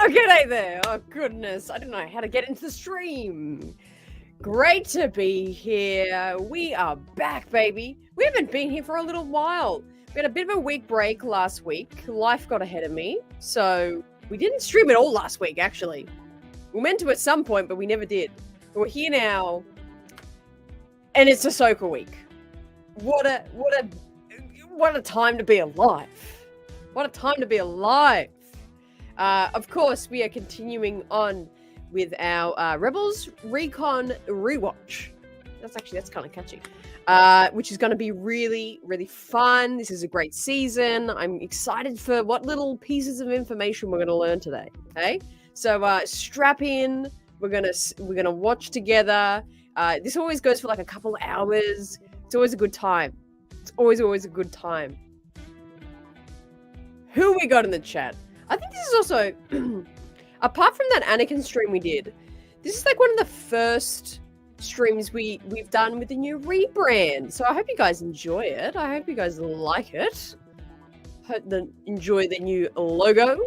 Oh, g'day there. Oh, goodness. I don't know how to get into the stream. Great to be here. We are back, baby. We haven't been here for a little while. We had a bit of a week break last week. Life got ahead of me. So we didn't stream at all last week, actually. We meant to at some point, but we never did. But we're here now. And it's Ahsoka week. What a time to be alive. What a time to be alive. Of course, we are continuing on with our Rebels Recon rewatch. That's kind of catchy. Which is going to be really, really fun. This is a great season. I'm excited for what little pieces of information we're going to learn today. Okay, so strap in. We're gonna watch together. This always goes for like a couple hours. It's always a good time. It's always a good time. Who we got in the chat? I think this is also, apart from that Anakin stream we did, this is like one of the first streams we've done with the new rebrand. So I hope you guys enjoy it. I hope you guys like it. Enjoy the new logo.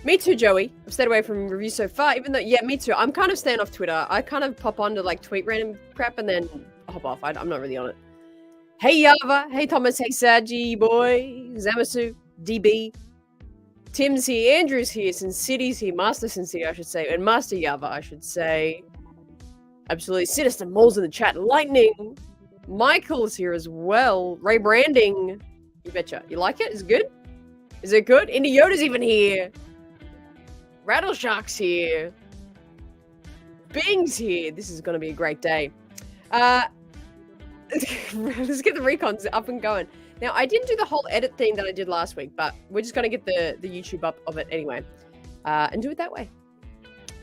Me too, Joey. I've stayed away from reviews so far, even though, yeah, me too. I'm kind of staying off Twitter. I kind of pop on to like tweet random crap and then hop off. I'm not really on it. Hey Yava, hey Thomas, hey Saji boy, Zamasu, DB, Tim's here, Andrew's here, Sin City's here, Master Sin City, I should say, and Master Yava, I should say. Absolutely, Sinister Moles in the chat, Lightning, Michael's here as well, Ray Branding, you betcha. You like it? Is it good? Is it good? Indy Yoda's even here. Rattleshark's here. Bing's here. This is going to be a great day. Let's get the recons up and going. Now, I didn't do the whole edit thing that I did last week, but we're just going to get the YouTube up of it anyway and do it that way.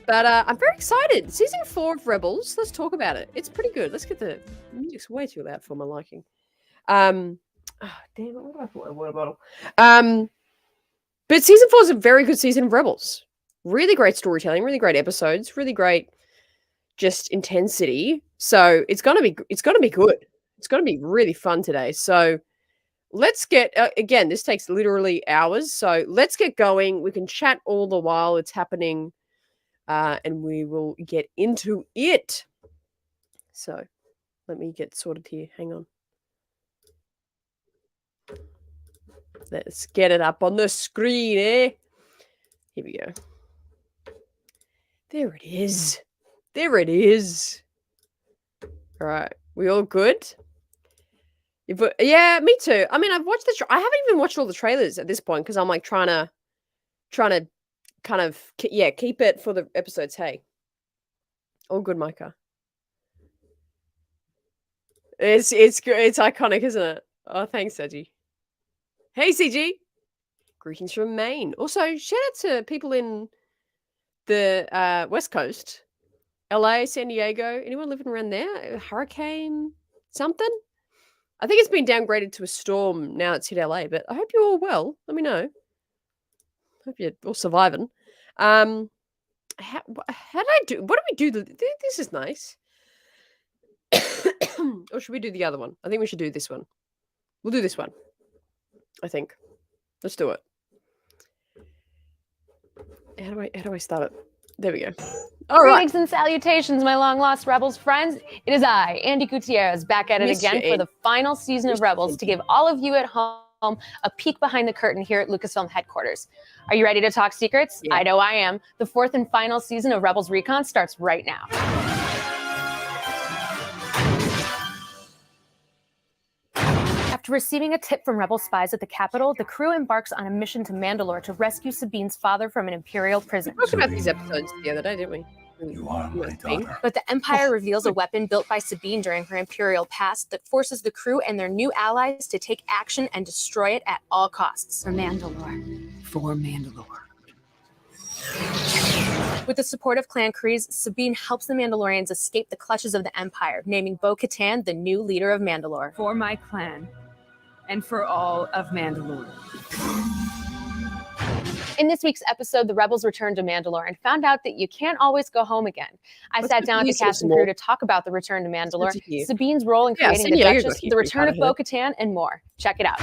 But I'm very excited. Season 4 of Rebels. Let's talk about it. It's pretty good. Let's get the music's way too loud for my liking. Oh, damn it. Where do I put my water bottle? But season 4 is a very good season of Rebels. Really great storytelling, really great episodes, really great just intensity. So it's gonna be good. It's gonna be really fun today. So let's get again. This takes literally hours. So let's get going. We can chat all the while it's happening, and we will get into it. So let me get sorted here. Hang on. Let's get it up on the screen, eh? Here we go. There it is. There it is. All right. We all good? Yeah, me too. I mean, I've watched I haven't even watched all the trailers at this point because I'm like trying to kind of, yeah, keep it for the episodes. Hey. All good, Micah. It's iconic, isn't it? Oh, thanks, Sergi. Hey, CG. Greetings from Maine. Also, shout out to people in the West Coast. LA, San Diego. Anyone living around there? Hurricane something? I think it's been downgraded to a storm now it's hit LA, but I hope you're all well. Let me know. Hope you're all surviving. How did I do? What do we do? This is nice. Or should we do the other one? I think we should do this one. We'll do this one. I think. Let's do it. How do I start it? There we go. All right. Greetings and salutations, my long-lost Rebels friends. It is I, Andy Gutierrez, back at it again for the final season of Rebels to give all of you at home a peek behind the curtain here at Lucasfilm headquarters. Are you ready to talk secrets? Yeah. I know I am. The 4th and final season of Rebels Recon starts right now. After receiving a tip from Rebel spies at the Capitol, the crew embarks on a mission to Mandalore to rescue Sabine's father from an Imperial prison. We talked about these episodes the other day, didn't we? You are my daughter. But the Empire reveals a weapon built by Sabine during her Imperial past that forces the crew and their new allies to take action and destroy it at all costs. For Mandalore. For Mandalore. With the support of Clan Kryze, Sabine helps the Mandalorians escape the clutches of the Empire, naming Bo-Katan the new leader of Mandalore. For my clan. And for all of Mandalore. In this week's episode, the Rebels returned to Mandalore and found out that you can't always go home again. I sat down with the cast and crew to talk about the return to Mandalore, Sabine's role in creating the Duchess, the return of Bo-Katan, and more. Check it out.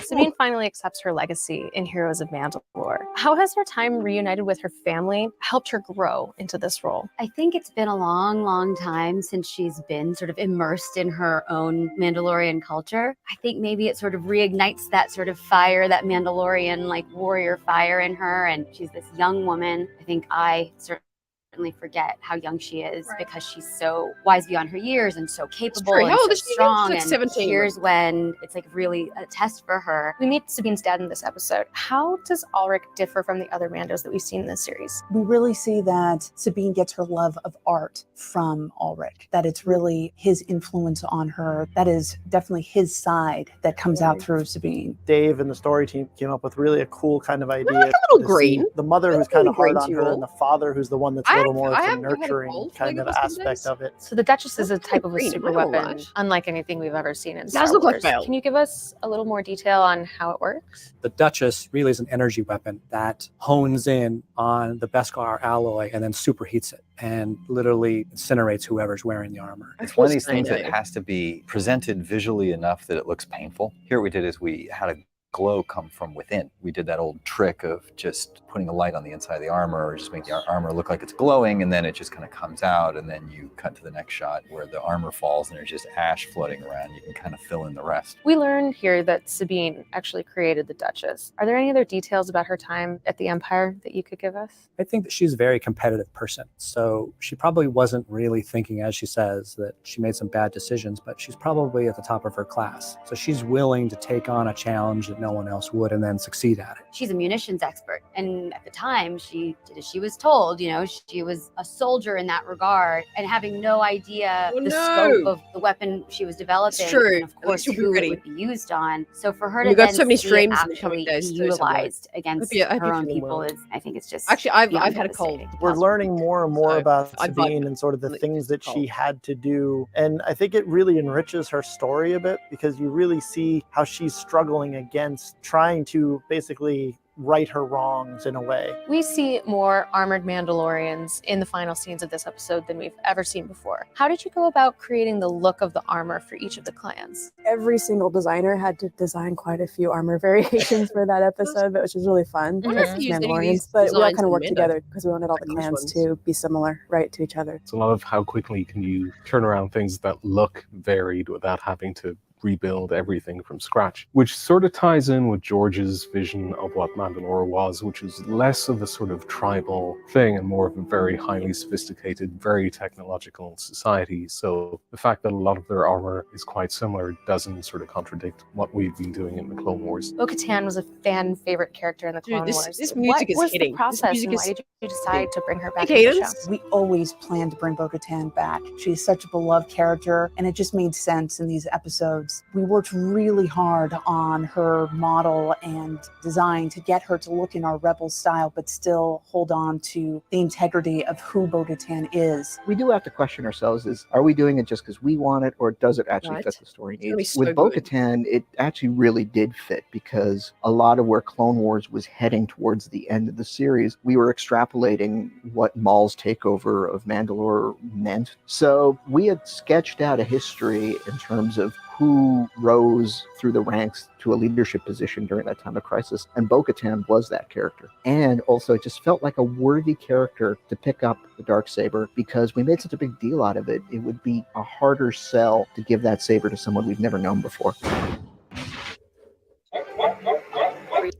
Sabine finally accepts her legacy in Heroes of Mandalore. How has her time reunited with her family helped her grow into this role? I think it's been a long, long time since she's been sort of immersed in her own Mandalorian culture. I think maybe it sort of reignites that sort of fire, that Mandalorian like warrior fire in her. And she's this young woman. I think I certainly forget how young she is because she's so wise beyond her years and so capable and so strong. Like 17. Here's when it's like really a test for her. We meet Sabine's dad in this episode. How does Ulrich differ from the other Mandos that we've seen in this series? We really see that Sabine gets her love of art from Ulrich, that it's really his influence on her. That is definitely his side that comes out through Sabine. Dave and the story team came up with really a cool kind of idea. Like a little green. The mother who's kind of hard on her all. and the father who's the one that's a little more of the nurturing kind of aspect of it. So the Duchess is a type of a green, super weapon, unlike anything we've ever seen in Star Does look like Wars. Bale. Can you give us a little more detail on how it works? The Duchess really is an energy weapon that hones in on the Beskar alloy and then superheats it and literally incinerates whoever's wearing the armor. It's one of these things that has to be presented visually enough that it looks painful. Here what we did is we had a glow come from within. We did that old trick of just putting a light on the inside of the armor or just make the armor look like it's glowing, and then it just kind of comes out, and then you cut to the next shot where the armor falls and there's just ash floating around. You can kind of fill in the rest. We learned here that Sabine actually created the Duchess. Are there any other details about her time at the Empire that you could give us? I think that she's a very competitive person. So she probably wasn't really thinking, as she says, that she made some bad decisions, but she's probably at the top of her class. So she's willing to take on a challenge that no one else would and then succeed at it. She's a munitions expert. And at the time, she did as she was told. You know, she was a soldier in that regard, and having no idea scope of the weapon she was developing. It's true. And of course, who it would be used on. So for her We've to got then so many see streams it in the coming actually days be too, utilized against her own people well. is, I think it's just Actually, I've beyond had a cold. devastating. We're learning more and more about I'd Sabine and sort of the things that she had to do. And I think it really enriches her story a bit because you really see how she's struggling against trying to basically right her wrongs in a way. We see more armored Mandalorians in the final scenes of this episode than we've ever seen before. How did you go about creating the look of the armor for each of the clans? Every single designer had to design quite a few armor variations for that episode, which was really fun. Mandalorians, but we all kind of worked together because we wanted all the clans to be similar, right, to each other. It's a lot of how quickly can you turn around things that look varied without having to rebuild everything from scratch, which sort of ties in with George's vision of what Mandalore was, which is less of a sort of tribal thing and more of a very highly sophisticated, very technological society. So the fact that a lot of their armor is quite similar doesn't sort of contradict what we've been doing in the Clone Wars. Bo-Katan was a fan favorite character in the Clone Wars. This music is what hitting. was the process and why did you decide to bring her back to Okay, the show? We always planned to bring Bo-Katan back. She's such a beloved character, and it just made sense in these episodes. We worked really hard on her model and design to get her to look in our Rebel style, but still hold on to the integrity of who Bo-Katan is. We do have to question ourselves is, are we doing it just because we want it, or does it actually fit the story needs? With Bo-Katan, it actually really did fit because a lot of where Clone Wars was heading towards the end of the series, we were extrapolating what Maul's takeover of Mandalore meant. So we had sketched out a history in terms of who rose through the ranks to a leadership position during that time of crisis, and Bo-Katan was that character. And also it just felt like a worthy character to pick up the Darksaber because we made such a big deal out of it. It would be a harder sell to give that saber to someone we've never known before.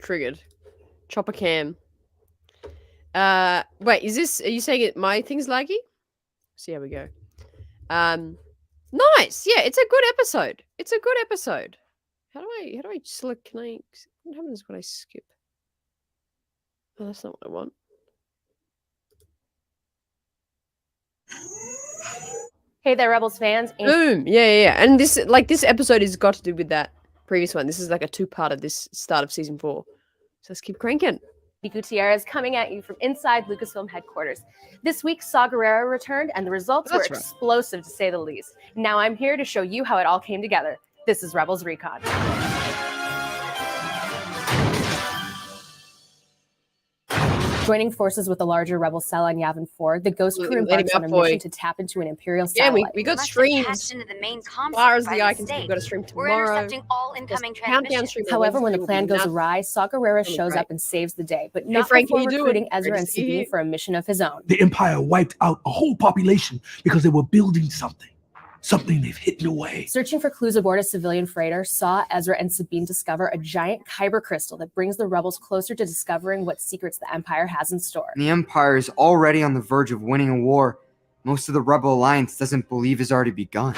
Triggered. Chopper cam. Wait, are you saying it? My thing's laggy? See how we go. Nice. Yeah, it's a good episode. It's a good episode. How do I select? What happens when I skip? Oh, that's not what I want. Hey there, Rebels fans. Boom. Yeah. And this episode has got to do with that previous one. This is like a two-part of this start of season 4. So let's keep cranking. Gutierrez coming at you from inside Lucasfilm headquarters. This week, Saw Gerrera returned, and the results were explosive, to say the least. Now I'm here to show you how it all came together. This is Rebels Recon. Joining forces with the larger rebel cell on Yavin 4, the Ghost crew embarks on a mission to tap into an Imperial satellite. Yeah, we got streams. Into the main as far as the eye can see, we've got a stream tomorrow. We're intercepting all incoming transmissions. However, when the plan goes awry, Saw Gerrera shows up and saves the day, but not before recruiting Ezra and Sabine for a mission of his own. The Empire wiped out a whole population because they were building something they've hidden away. Searching for clues aboard a civilian freighter, Saw, Ezra, and Sabine discover a giant kyber crystal that brings the rebels closer to discovering what secrets the Empire has in store. The Empire is already on the verge of winning a war most of the Rebel Alliance doesn't believe has already begun.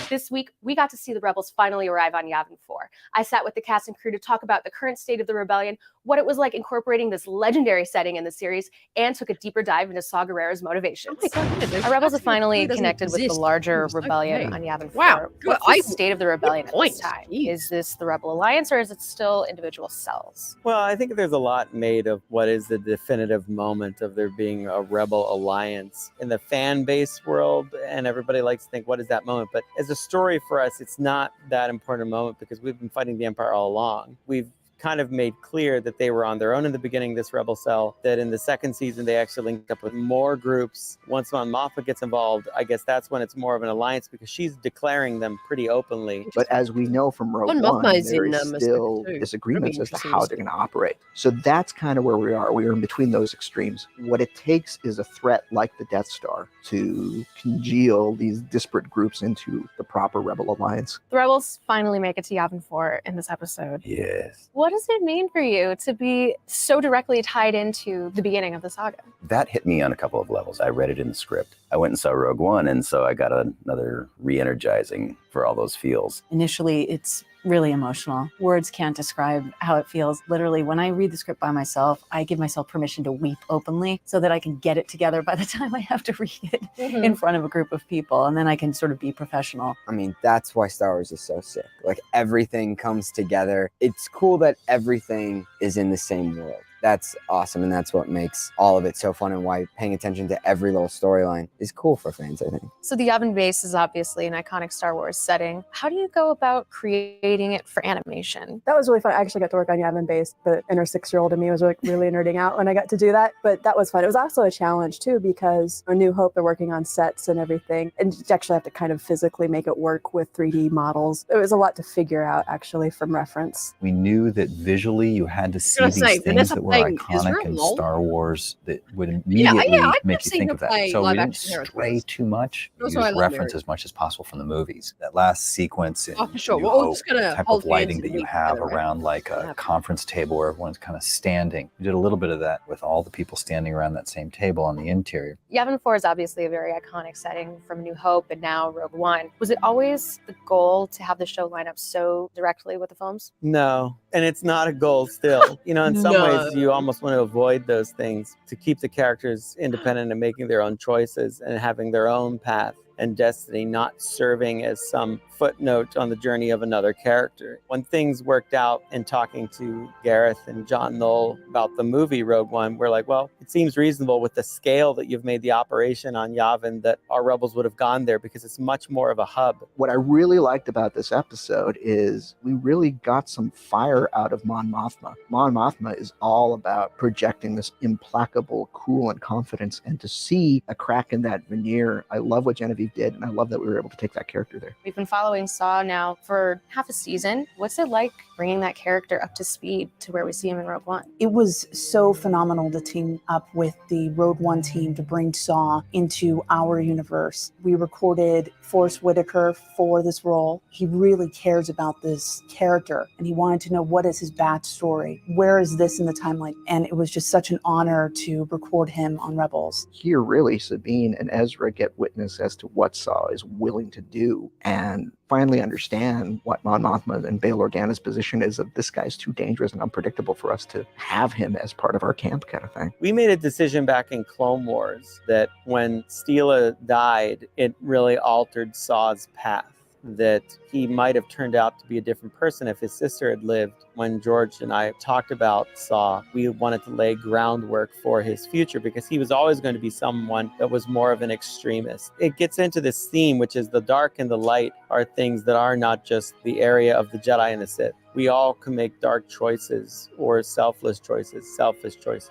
This week, we got to see the rebels finally arrive on Yavin 4. I sat with the cast and crew to talk about the current state of the rebellion, what it was like incorporating this legendary setting in the series, and took a deeper dive into Saw Gerrera's motivations. Our rebels have finally connected with the larger rebellion on Yavin 4. Wow. What's the state of the rebellion at this time? Is this the Rebel Alliance, or is it still individual cells? Well, I think there's a lot made of what is the definitive moment of there being a Rebel Alliance in the fan base world, and everybody likes to think, what is that moment? But as a story for us, it's not that important a moment because we've been fighting the Empire all along. We've kind of made clear that they were on their own in the beginning, this rebel cell, that in the second season they actually linked up with more groups. Once Mon Mothma gets involved, I guess that's when it's more of an alliance because she's declaring them pretty openly. But as we know from Rogue One, there is still disagreements as to how they're going to operate. So that's kind of where we are. We are in between those extremes. What it takes is a threat like the Death Star to congeal these disparate groups into the proper rebel alliance. The rebels finally make it to Yavin 4 in this episode. Yes. What does it mean for you to be so directly tied into the beginning of the saga? That hit me on a couple of levels. I read it in the script. I went and saw Rogue One, and so I got another re-energizing for all those feels. Initially, it's really emotional. Words can't describe how it feels. Literally, when I read the script by myself, I give myself permission to weep openly so that I can get it together by the time I have to read it in front of a group of people, and then I can sort of be professional. I mean, that's why Star Wars is so sick. Like, everything comes together. It's cool that everything is in the same world. That's awesome, and that's what makes all of it so fun and why paying attention to every little storyline is cool for fans, I think. So the Yavin base is obviously an iconic Star Wars setting. How do you go about creating it for animation? That was really fun. I actually got to work on Yavin base. The inner 6-year-old in me was like really nerding out when I got to do that, but that was fun. It was also a challenge too because A New Hope, they're working on sets and everything, and you actually have to kind of physically make it work with 3D models. It was a lot to figure out actually from reference. We knew that visually you had to see these things that were iconic in Star Wars that would immediately make you think of that. So we didn't stray too much. We used reference as much as possible from the movies. That last sequence in New Hope, the type of lighting that you have around like a conference table where everyone's kind of standing. We did a little bit of that with all the people standing around that same table on the interior. Yavin 4 is obviously a very iconic setting from New Hope and now Rogue One. Was it always the goal to have the show line up so directly with the films? No, and it's not a goal still. You know, in some ways you almost want to avoid those things to keep the characters independent and making their own choices and having their own path and destiny, not serving as some footnote on the journey of another character. When things worked out in talking to Gareth and John Knoll about the movie Rogue One, we're like, well, it seems reasonable with the scale that you've made the operation on Yavin that our rebels would have gone there because it's much more of a hub. What I really liked about this episode is we really got some fire out of Mon Mothma. Mon Mothma is all about projecting this implacable cool and confidence, and to see a crack in that veneer, I love what Genevieve did, and I love that we were able to take that character there. We've been following Saw now for half a season. What's it like bringing that character up to speed to where we see him in Rogue One? It was so phenomenal to team up with the Rogue One team to bring Saw into our universe. We recorded Forrest Whitaker for this role. He really cares about this character, and he wanted to know what is his backstory, where is this in the timeline, and it was just such an honor to record him on Rebels. Here, really, Sabine and Ezra get witness as to what Saw is willing to do, and finally understand what Mon Mothma and Bail Organa's position is of this guy's too dangerous and unpredictable for us to have him as part of our camp kind of thing. We made a decision back in Clone Wars that when Steela died, it really altered Saw's path, that he might have turned out to be a different person if his sister had lived. When George and I talked about Saw, we wanted to lay groundwork for his future because he was always going to be someone that was more of an extremist. It gets into this theme, which is the dark and the light are things that are not just the area of the Jedi and the Sith. we all can make dark choices or selfish choices,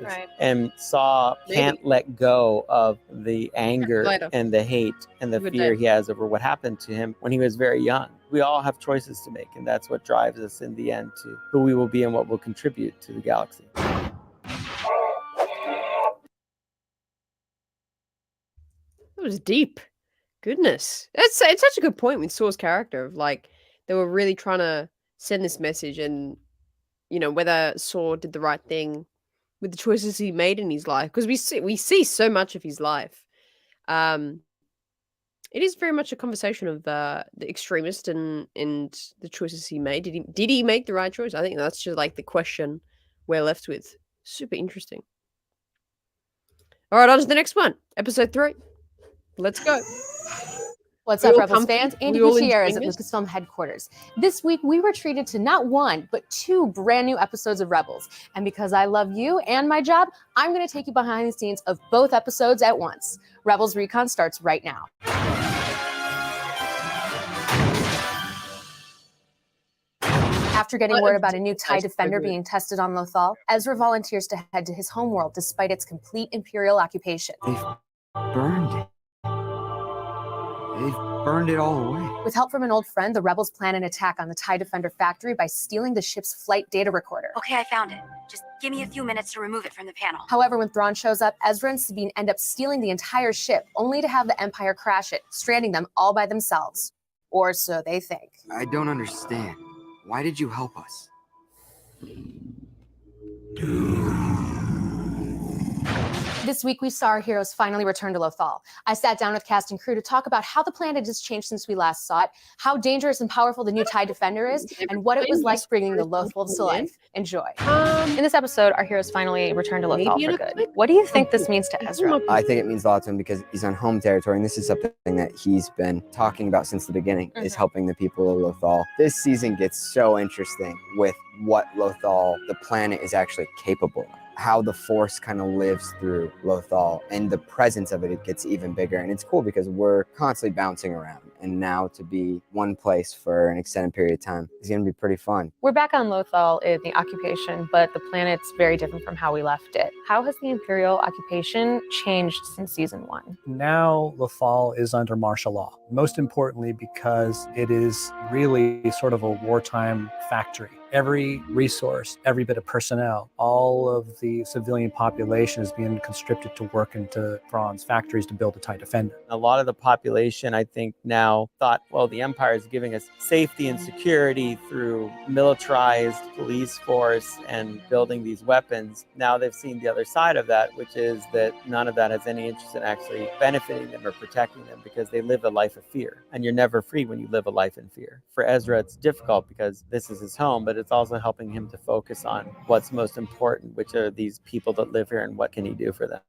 Right. and Saw can't let go of the anger Later. and the hate and the Good fear day. he has over what happened to him when he was very young. We all have choices to make, and that's what drives us in the end to who we will be and what will contribute to the galaxy. That was deep. Goodness. It's such a good point with Saw's character of like they were really trying to send this message and whether Saw did the right thing with the choices he made in his life because we see so much of his life. It is very much a conversation of the extremist and the choices he made. Did he make the right choice? I think that's just like the question we're left with. Super interesting. All right, on to the next one. Episode 3. Let's go. What's We up, all Rebels comfy? fans? Andy We all Gutierrez at enjoying this? Lucasfilm headquarters. This week, we were treated to not one, but 2 brand new episodes of Rebels. And because I love you and my job, I'm going to take you behind the scenes of both episodes at once. Rebels Recon starts right now. After getting word about a new TIE Defender being tested on Lothal, Ezra volunteers to head to his homeworld despite its complete Imperial occupation. They've burned it. They've burned it all away. With help from an old friend, the rebels plan an attack on the TIE Defender factory by stealing the ship's flight data recorder. Okay, I found it. Just give me a few minutes to remove it from the panel. However, when Thrawn shows up, Ezra and Sabine end up stealing the entire ship, only to have the Empire crash it, stranding them all by themselves. Or so they think. I don't understand. Why did you help us? This week, we saw our heroes finally return to Lothal. I sat down with cast and crew to talk about how the planet has changed since we last saw it, how dangerous and powerful the new TIE Defender is, and what it was like bringing the Loth Wolves to life. Enjoy. In this episode, our heroes finally return to Lothal for good. What do you think this means to Ezra? I think it means a lot to him because he's on home territory, and this is something that he's been talking about since the beginning, is helping the people of Lothal. This season gets so interesting with what Lothal, the planet, is actually capable of. How the Force kind of lives through Lothal, and the presence of it gets even bigger. And it's cool because we're constantly bouncing around, and now to be one place for an extended period of time is going to be pretty fun. We're back on Lothal in the occupation, but the planet's very different from how we left it. How has the Imperial occupation changed since season 1? Now Lothal is under martial law. Most importantly, because it is really sort of a wartime factory. Every resource, every bit of personnel, all of the civilian population is being conscripted to work into Thrawn's factories to build a TIE Defender. A lot of the population, I think, now thought, well, the Empire is giving us safety and security through militarized police force and building these weapons. Now they've seen the other side of that, which is that none of that has any interest in actually benefiting them or protecting them because they live a life of fear. And you're never free when you live a life in fear. For Ezra, it's difficult because this is his home, but it's also helping him to focus on what's most important, which are these people that live here and what can he do for them.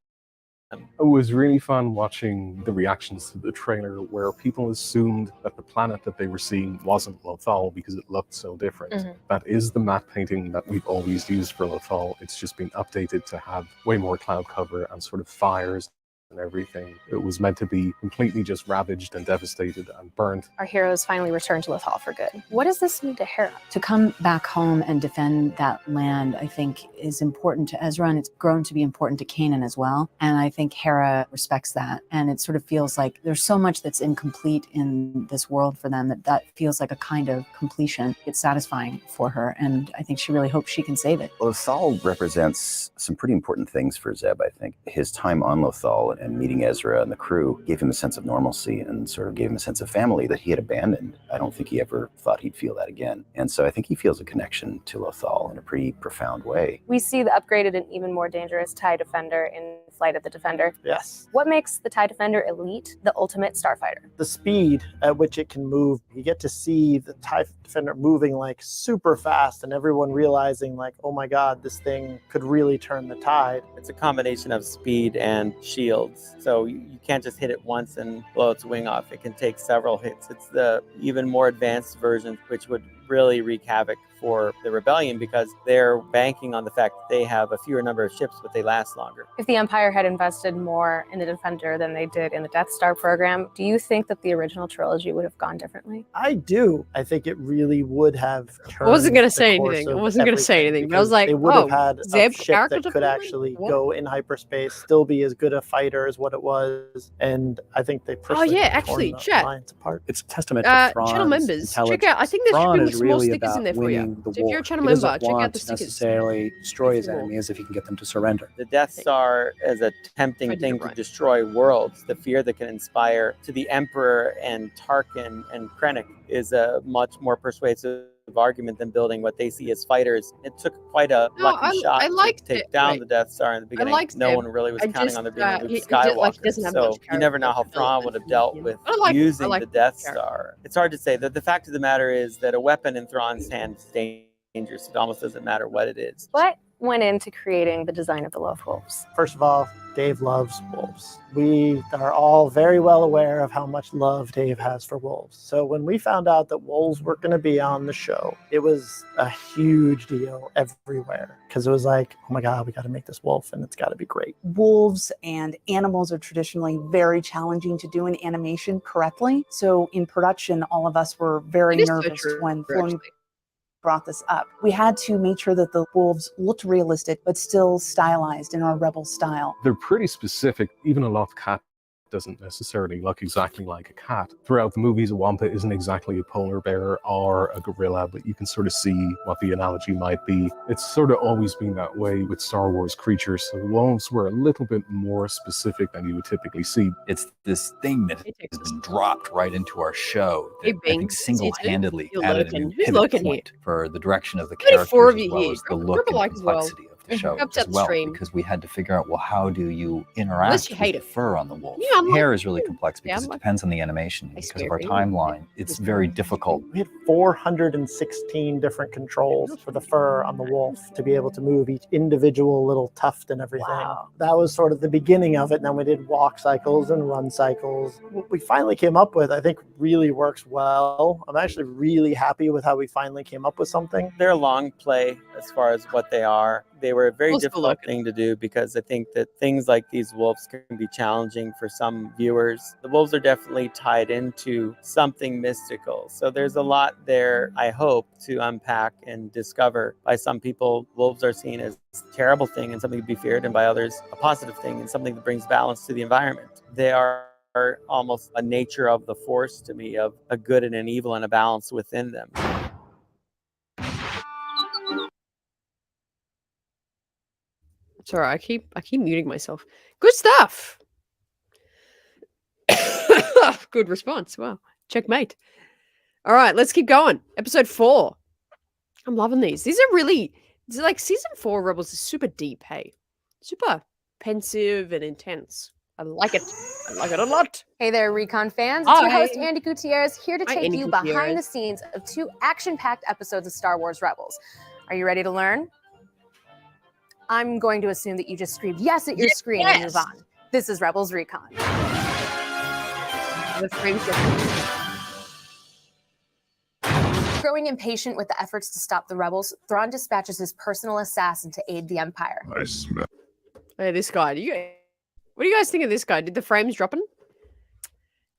It was really fun watching the reactions to the trailer where people assumed that the planet that they were seeing wasn't Lothal because it looked so different. That is the matte painting that we've always used for Lothal. It's just been updated to have way more cloud cover and sort of fires and everything. It was meant to be completely just ravaged and devastated and burnt. Our heroes finally return to Lothal for good. What does this mean to Hera? To come back home and defend that land, I think, is important to Ezra, and it's grown to be important to Kanan as well. And I think Hera respects that. And it sort of feels like there's so much that's incomplete in this world for them that feels like a kind of completion. It's satisfying for her, and I think she really hopes she can save it. Lothal represents some pretty important things for Zeb, I think. His time on Lothal and meeting Ezra and the crew gave him a sense of normalcy and sort of gave him a sense of family that he had abandoned. I don't think he ever thought he'd feel that again. And so I think he feels a connection to Lothal in a pretty profound way. We see the upgraded and even more dangerous TIE Defender in Flight of the Defender. Yes. What makes the TIE Defender elite, the ultimate starfighter? The speed at which it can move. You get to see the TIE Defender moving like super fast and everyone realizing like, oh my God, this thing could really turn the tide. It's a combination of speed and shields. So you can't just hit it once and blow its wing off. It can take several hits. It's the even more advanced version, which would really wreak havoc for the rebellion because they're banking on the fact that they have a fewer number of ships, but they last longer. If the Empire had invested more in the Defender than they did in the Death Star program, do you think that the original trilogy would have gone differently? I do. I think it really would have turned I wasn't going to the say course anything. I of wasn't going to say everything anything. But I was because like, they would have had Zeb a ship character that could development? actually What? go in hyperspace, still be as good a fighter as what it was, and I think they Oh yeah, torn actually, the chat. alliance apart. It's a testament to Thrawn's Channel members, check intelligence. out. I think there should Thrawn be is small really stickers in about there for winning you. the So if you're war. a channel He doesn't member, check want out the to stickers. necessarily destroy his Some more. enemies if he can get them to surrender. The Death Star is a tempting thing to destroy worlds. The fear that can inspire to the Emperor and Tarkin and Krennic is a much more persuasive argument than building what they see as fighters. It took quite a lucky shot to take down the Death Star in the beginning. No one really was counting on there being a Luke Skywalker. So you never know how Thrawn would have dealt with using the Death Star. It's hard to say. The fact of the matter is that a weapon in Thrawn's hand is dangerous. It almost doesn't matter what it is. What went into creating the design of the Loth Wolves? First of all, Dave loves wolves. We are all very well aware of how much love Dave has for wolves. So when we found out that wolves were going to be on the show, it was a huge deal everywhere because it was like, oh my God, we got to make this wolf and it's got to be great. Wolves and animals are traditionally very challenging to do in animation correctly. So in production, all of us were very nervous when Filoni brought this up. We had to make sure that the wolves looked realistic, but still stylized in our Rebel style. They're pretty specific. Even a Loth cat doesn't necessarily look exactly like a cat. Throughout the movies, a wampa isn't exactly a polar bear or a gorilla, but you can sort of see what the analogy might be. It's sort of always been that way with Star Wars creatures. So the wolves were a little bit more specific than you would typically see. It's this thing that has been dropped right into our show that I think single-handedly added a new pivot point for the direction of the characters as well as the look and complexity of the show as well, because we had to figure out, well, how do you interact with the fur on the wolf? Hair is really complex because it depends on the animation. Because of our timeline, it's very difficult. We had 416 different controls for the fur on the wolf to be able to move each individual little tuft and everything. Wow. That was sort of the beginning of it. And then we did walk cycles and run cycles. What we finally came up with, I think, really works well. I'm actually really happy with how we finally came up with something. They're a long play as far as what they are. They were a very difficult thing to do because I think that things like these wolves can be challenging for some viewers. The wolves are definitely tied into something mystical. So there's a lot there, I hope, to unpack and discover. By some people, wolves are seen as a terrible thing and something to be feared, and by others, a positive thing and something that brings balance to the environment. They are almost a nature of the Force to me, of a good and an evil and a balance within them. Sorry, I keep muting myself. Good stuff. Good response. Wow. Checkmate. All right, let's keep going. Episode 4. I'm loving these. These are really, it's like season 4 Rebels is super deep, hey. Super pensive and intense. I like it. I like it a lot. Hey there, Recon fans. It's your host, Andy Gutierrez, here to take you behind Gutierrez. the scenes of 2 action-packed episodes of Star Wars Rebels. Are you ready to learn? I'm going to assume that you just screamed yes at your screen and move on. This is Rebels Recon. The frames Growing impatient with the efforts to stop the rebels, Thrawn dispatches his personal assassin to aid the Empire. I smell. Hey, this guy. What do you guys think of this guy? Did the frames dropping?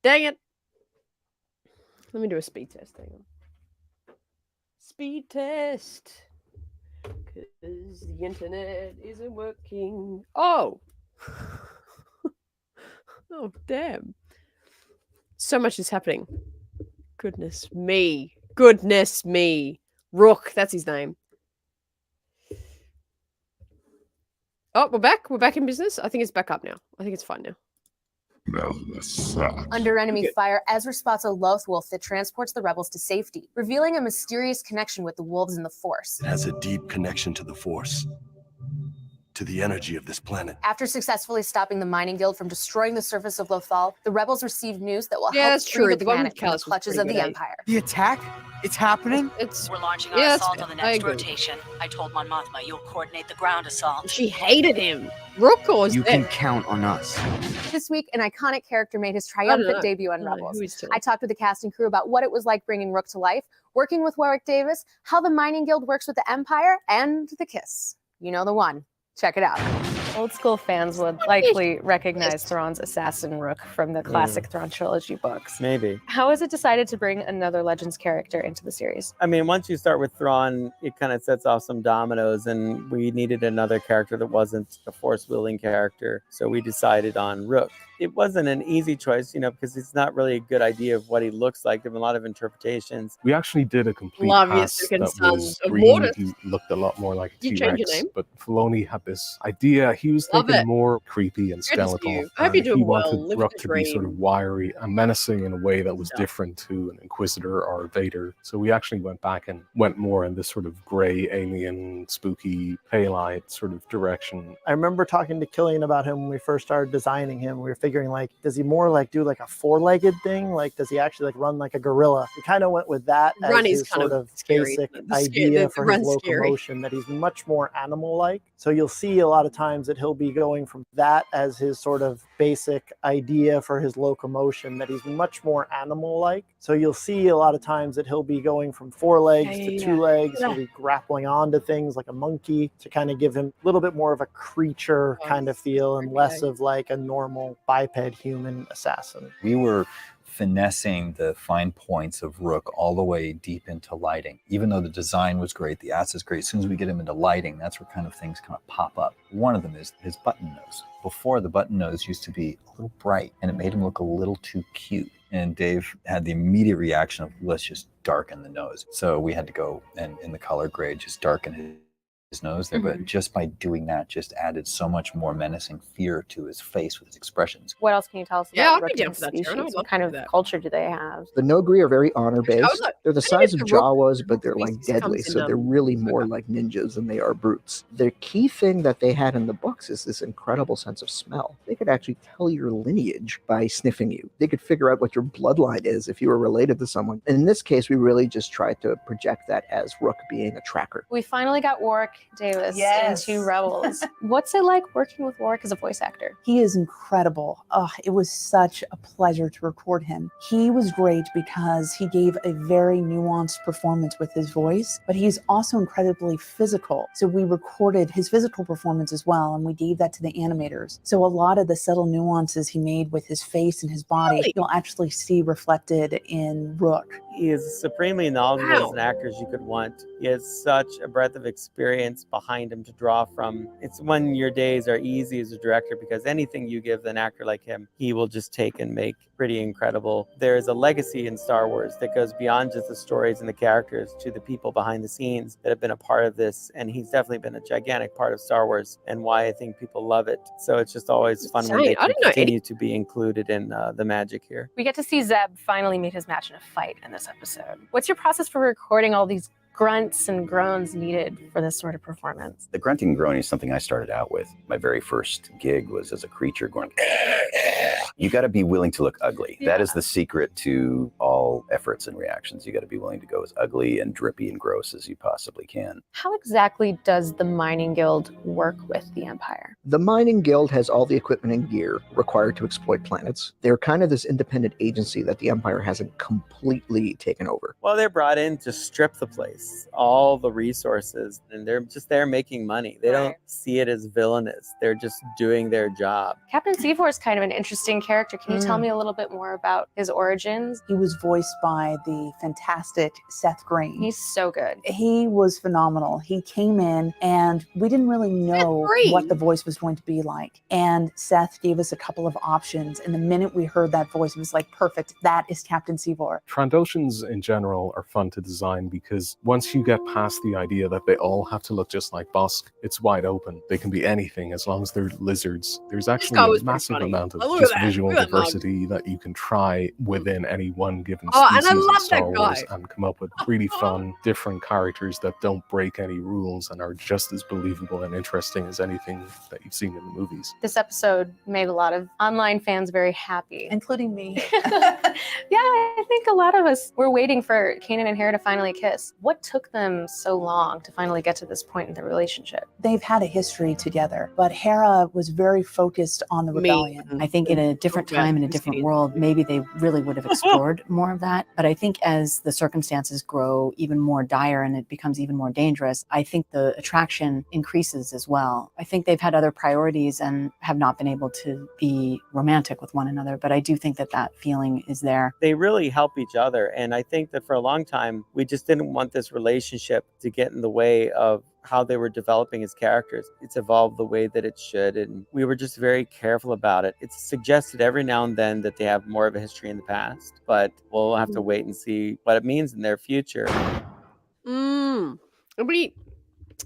Dang it. Let me do a speed test. Hang on. Speed test. Because the internet isn't working. Oh. Oh, damn. So much is happening. Goodness me. Goodness me. Rook, that's his name. Oh, we're back. We're back in business. I think it's back up now. I think it's fine now. Under enemy fire, Ezra spots a Loth wolf that transports the rebels to safety, revealing a mysterious connection with the wolves in the Force. It has a deep connection to the Force. to the energy of this planet. After successfully stopping the Mining Guild from destroying the surface of Lothal, the rebels received news that will Yeah, help that's free true. the The one with planet from the Callus was clutches of pretty the good, Empire. The attack? It's happening? We're launching our assault on the next rotation. I told Mon Mothma you'll coordinate the ground assault. She hated him. Rook or You can count on us. This week, an iconic character made his triumphant debut on Rebels. I talked with the cast and crew about what it was like bringing Rook to life, working with Warwick Davis, how the Mining Guild works with the Empire, and the kiss. You know the one. Check it out. Old school fans would likely recognize Thrawn's assassin Rook from the classic Thrawn trilogy books. Maybe. How was it decided to bring another Legends character into the series? I mean, once you start with Thrawn, it kind of sets off some dominoes, and we needed another character that wasn't a force-wielding character, so we decided on Rook. It wasn't an easy choice, because it's not really a good idea of what he looks like. There have been a lot of interpretations. We actually did a complete Love your cast second that son was of green. Mortis. He looked a lot more like a Did you change your T-Rex, name? but Filoni had this idea. He was Love thinking it. more creepy and Good to see skeletal. you. I hope you're and doing he well. wanted Living Rook the to be sort dream. of wiry and menacing in a way that was different to an Inquisitor or a Vader. So we actually went back and went more in this sort of gray, alien, spooky, pale-eyed sort of direction. I remember talking to Killian about him when we first started designing him. We were figuring, does he more do a four-legged thing? Does he actually run like a gorilla? We kind of went with that as Runny's his kind sort of of scary. basic The idea for his run's scary. locomotion, that he's much more animal-like. So you'll see a lot of times that he'll be going from that as his sort of basic idea for his locomotion, that he's much more animal-like. So you'll see a lot of times that he'll be going from 4 legs to 2 legs. He'll be grappling onto things like a monkey to kind of give him a little bit more of a creature kind of feel and less of like a normal biped human assassin. We were finessing the fine points of Rook all the way deep into lighting. Even though the design was great, the ass is great, as soon as we get him into lighting, that's where kind of things kind of pop up. One of them is his button nose. Before, the button nose used to be a little bright, and it made him look a little too cute. And Dave had the immediate reaction of, let's just darken the nose. So we had to go and in the color grade, just darken his nose there, but just by doing that, just added so much more menacing fear to his face with his expressions. What else can you tell us Yeah, about I'd be Rook down and for that, species? Sharon. I would love What kind to of do that. culture do they have? The Nogri are very honor I based. was like, They're the I think size it's of the Rook Jawas, but they're like species deadly, comes in, so they're really more like ninjas than they are brutes. The key thing that they had in the books is this incredible sense of smell. They could actually tell your lineage by sniffing you. They could figure out what your bloodline is if you were related to someone. And in this case, we really just tried to project that as Rook being a tracker. We finally got Warwick Davis Yes. into Rebels. What's it like working with Warwick as a voice actor? He is incredible. Oh, it was such a pleasure to record him. He was great because he gave a very nuanced performance with his voice, but he's also incredibly physical. So we recorded his physical performance as well, and we gave that to the animators. So a lot of the subtle nuances he made with his face and his body, you'll actually see reflected in Rook. He is as supremely knowledgeable as an actor as you could want. He has such a breadth of experience behind him to draw from. It's when your days are easy as a director, because anything you give an actor like him, he will just take and make pretty incredible. There is a legacy in Star Wars that goes beyond just the stories and the characters to the people behind the scenes that have been a part of this. And he's definitely been a gigantic part of Star Wars and why I think people love it. So it's just always fun when they can continue to be included in the magic here. We get to see Zeb finally meet his match in a fight in this episode. What's your process for recording all these grunts and groans needed for this sort of performance? The grunting and groaning is something I started out with. My very first gig was as a creature going, you got to be willing to look ugly. That is the secret to all efforts and reactions. You got to be willing to go as ugly and drippy and gross as you possibly can. How exactly does the Mining Guild work with the Empire? The Mining Guild has all the equipment and gear required to exploit planets. They're kind of this independent agency that the Empire hasn't completely taken over. Well, they're brought in to strip the place, all the resources, and they're just there making money. They don't see it as villainous. They're just doing their job. Captain Seafor is kind of an interesting character. Can you tell me a little bit more about his origins? He was voiced by the fantastic Seth Green. He's so good. He was phenomenal. He came in and we didn't really know what the voice was going to be like. And Seth gave us a couple of options. And the minute we heard that voice, it was like, perfect. That is Captain Seafor. Trandoshans in general are fun to design because once you get past the idea that they all have to look just like Bosk, it's wide open. They can be anything as long as they're lizards. There's actually a massive amount of just visual visual Look at that mug. diversity that you can try within any one given Oh, and I species love of Star that Wars guy. and come up with really fun, different characters that don't break any rules and are just as believable and interesting as anything that you've seen in the movies. This episode made a lot of online fans very happy. Including me. Yeah, I think a lot of us were waiting for Kanan and Hera to finally kiss. What took them so long to finally get to this point in the relationship? They've had a history together, but Hera was very focused on the rebellion. I think in a different time, in a different world, maybe they really would have explored more of that. But I think as the circumstances grow even more dire and it becomes even more dangerous, I think the attraction increases as well. I think they've had other priorities and have not been able to be romantic with one another, but I do think that that feeling is there. They really help each other. And I think that for a long time, we just didn't want this relationship to get in the way of how they were developing as characters. It's evolved the way that it should, and we were just very careful about it. It's suggested every now and then that they have more of a history in the past, but we'll have to wait and see what it means in their future.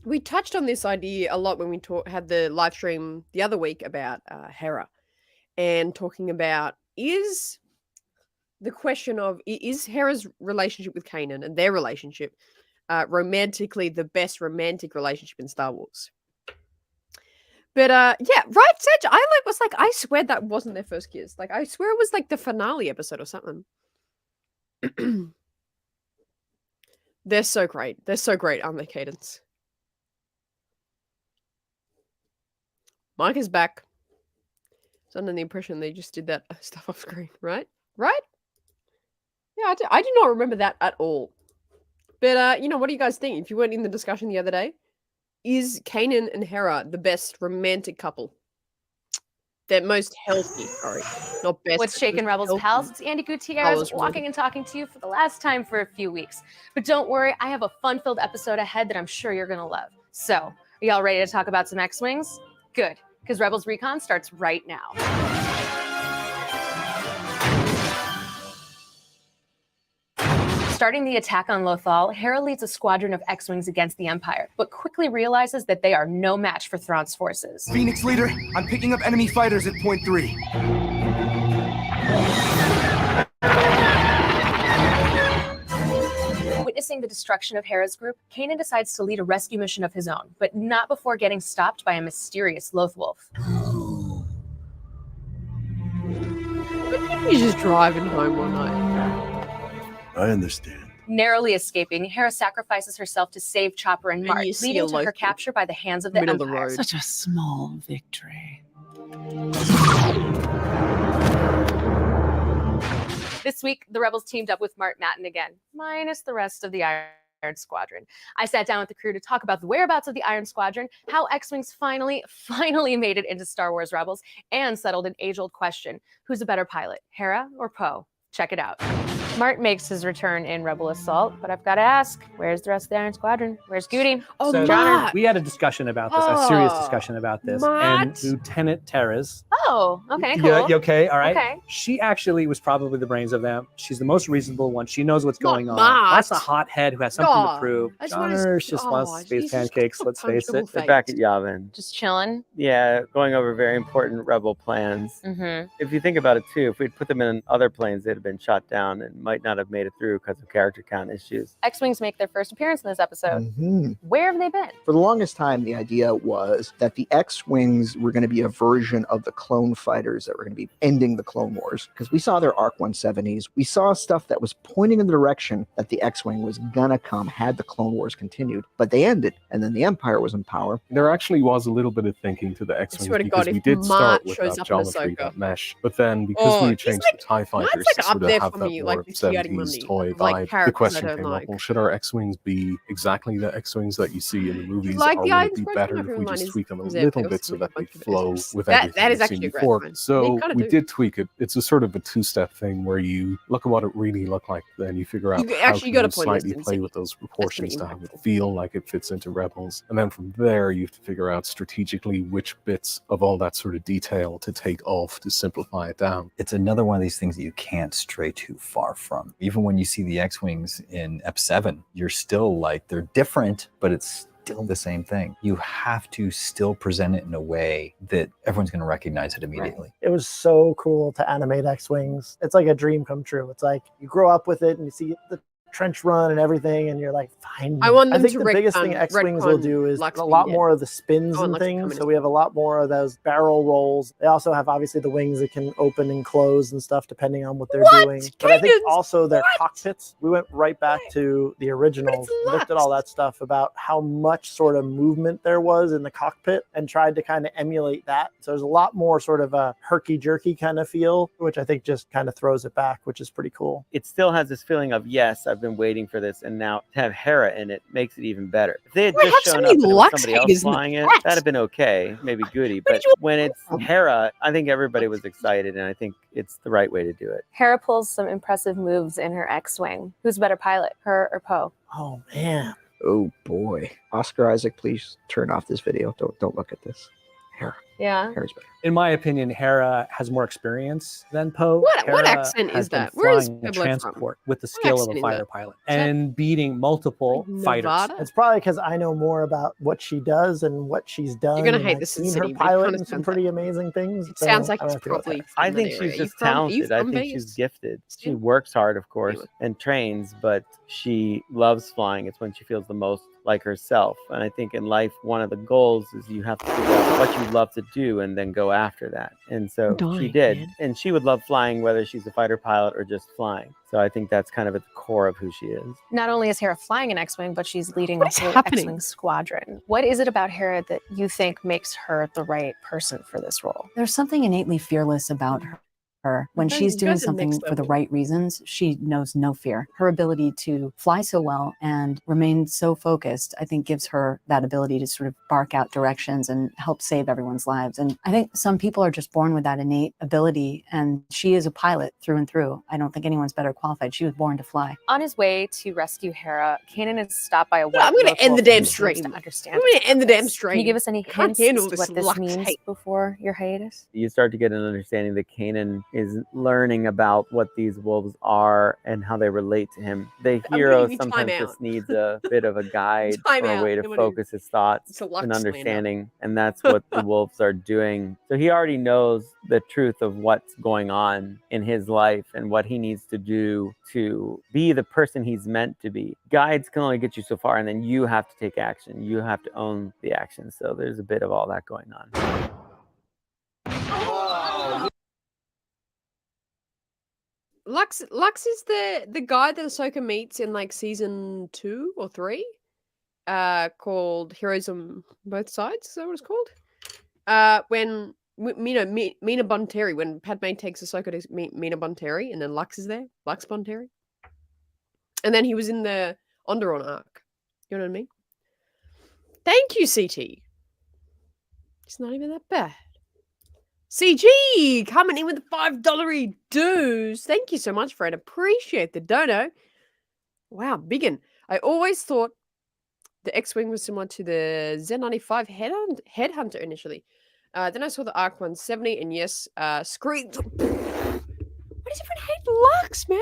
We touched on this idea a lot when we had the live stream the other week about Hera, and talking about is Hera's relationship with Kanan and their relationship romantically the best romantic relationship in Star Wars. But yeah, right, Sedge. I swear that wasn't their first kiss. Like, I swear it was like the finale episode or something. They're so great. They're so great, aren't they, Cadence? Mike is back. It's under the impression they just did that stuff off screen, right? Right? Yeah, I do not remember that at all. But, what do you guys think? If you weren't in the discussion the other day, is Kanan and Hera the best romantic couple? They're most healthy. Sorry, not best. What's shaking, Rebels healthy. pals? It's Andy Gutierrez walking and talking to you for the last time for a few weeks. But don't worry, I have a fun-filled episode ahead that I'm sure you're going to love. So, are y'all ready to talk about some X-Wings? Good, because Rebels Recon starts right now. Starting the attack on Lothal, Hera leads a squadron of X-Wings against the Empire, but quickly realizes that they are no match for Thrawn's forces. Phoenix leader, I'm picking up enemy fighters at point 3. Witnessing the destruction of Hera's group, Kanan decides to lead a rescue mission of his own, but not before getting stopped by a mysterious Lothwolf. He's just driving home one night. I understand. Narrowly escaping, Hera sacrifices herself to save Chopper and Mark, leading to her capture by the hands of the Empire. Such a small victory. This week, the Rebels teamed up with Mark Matten again, minus the rest of the Iron Squadron. I sat down with the crew to talk about the whereabouts of the Iron Squadron, how X-Wings finally made it into Star Wars Rebels, and settled an age-old question: who's a better pilot, Hera or Poe? Check it out. Mart makes his return in Rebel Assault, but I've got to ask, where's the rest of the Iron Squadron? Where's Goody? Oh, So Mart! we had a discussion about this, a serious discussion about this. Mart! And Lieutenant Terrace. Oh, okay, cool. You okay? All right. Okay. She actually was probably the brains of them. She's the most reasonable one. She knows what's going on. Mart. That's a hothead who has something to prove. I just John wanna- Hirsch just wants space Jesus, pancakes, let's face it. They're back at Yavin. Just chilling. Yeah, going over very important rebel plans. Mm-hmm. If you think about it too, if we'd put them in other planes, they'd have been shot down and might not have made it through because of character count issues. X-Wings make their first appearance in this episode. Mhm. Where have they been? For the longest time, the idea was that the X-Wings were going to be a version of the clone fighters that were going to be ending the Clone Wars. Because we saw their ARC 170s. We saw stuff that was pointing in the direction that the X-Wing was going to come had the Clone Wars continued. But they ended, and then the Empire was in power. There actually was a little bit of thinking to the X-Wings swear to because God, we if did start Mart with shows that up in geometry, Ahsoka. that mesh. But then because Oh, we he's changed like- the TIE fighters like to up sort of there have for that me, more like Lucy Addy 70s Mundy, toy like vibe, the characters I question don't came up, like. well, should our X-Wings be exactly the X-Wings that you see in the movies, Like or the would Iron it be Squadron, better if we everyone just is tweak them a exempt. little They bit also so that they make a bunch of flow edits. with That everything is we've actually seen a great before? point. They So kinda we do. did tweak it. It's a sort of a two-step thing where you look at what it really looked like, then you figure out You how actually can gotta you point this slightly and play see. with those pretty proportions to have it feel like it fits into Rebels. And then from there, you have to figure out strategically which bits of all that sort of detail to take off to simplify it down. It's another one of these things that you can't stray too far from. Even when you see the X-Wings in Ep 7, you're still like, they're different, but it's still the same thing. You have to still present it in a way that everyone's going to recognize it immediately. It was so cool to animate X-Wings. It's like a dream come true. It's like you grow up with it and you see the trench run and everything, and you're like, fine. I want them think to the biggest thing X-Wings will do is a lot more of the spins and things. So we have a lot more of those barrel rolls. They also have obviously the wings that can open and close and stuff depending on what they're doing. But I think also their cockpits, we went right back to the originals, looked at all that stuff about how much sort of movement there was in the cockpit and tried to kind of emulate that. So there's a lot more sort of a herky-jerky kind of feel, which I think just kind of throws it back, which is pretty cool. It still has this feeling of, yes, I've been waiting for this, and now to have Hera in it makes it even better. If they had just shown up and it was somebody else flying it, that'd have been okay, maybe goody. But when it's Hera, I think everybody was excited, and I think it's the right way to do it. Hera pulls some impressive moves in her X-Wing. Who's a better pilot, her or Poe? Oh, man. Oh, boy. Oscar Isaac, please turn off this video. Don't look at this. Hera. Yeah. Hera's better. In my opinion, Hera has more experience than Poe. What accent is that? Where is the Pueblo transport with the skill of a fighter pilot and beating multiple fighters. It's probably because I know more about what she does and what she's done. You're gonna and hate I've this seen city, her but it pilot kinda in some sounds pretty amazing things. It sounds like it's I don't feel probably. I think she's just talented. I think she's gifted. She works hard, of course, and trains, but she loves flying. It's when she feels the most like herself. And I think in life, one of the goals is you have to figure out what you love to do and then go after that. And so she did. Man. And she would love flying, whether she's a fighter pilot or just flying. So I think that's kind of at the core of who she is. Not only is Hera flying an X-Wing, but she's leading a whole X-Wing squadron. What is it about Hera that you think makes her the right person for this role? There's something innately fearless about her. When she's doing something for the right reasons, she knows no fear. Her ability to fly so well and remain so focused, I think, gives her that ability to sort of bark out directions and help save everyone's lives. And I think some people are just born with that innate ability, and she is a pilot through and through. I don't think anyone's better qualified. She was born to fly. On his way to rescue Hera, Kanan is stopped by a I'm going to end the damn stream. To understand I'm going to end the damn stream. Can you give us any hints as to what this means before your hiatus? You start to get an understanding that Kanan is learning about what these wolves are and how they relate to him. The hero sometimes just needs a bit of a guide or a way to focus his thoughts and understanding, and that's what the wolves are doing. So he already knows the truth of what's going on in his life and what he needs to do to be the person he's meant to be. Guides can only get you so far, and then you have to take action. You have to own the action. So there's a bit of all that going on. Lux is the guy that Ahsoka meets in like season 2 or 3, called Heroes on Both Sides. Is that what it's called? When Mina Bonteri, when Padme takes Ahsoka to meet Mina Bonteri, and then Lux is there, Lux Bonteri, and then he was in the Onderon arc. You know what I mean? Thank you, CT. It's not even that bad. CG coming in with the $5 dues. Thank you so much, Fred. Appreciate the dono. Wow, biggin. I always thought the X-Wing was similar to the Z95 Headhunter initially. Then I saw the ARC 170, and yes, screw. What does everyone hate Lux, man?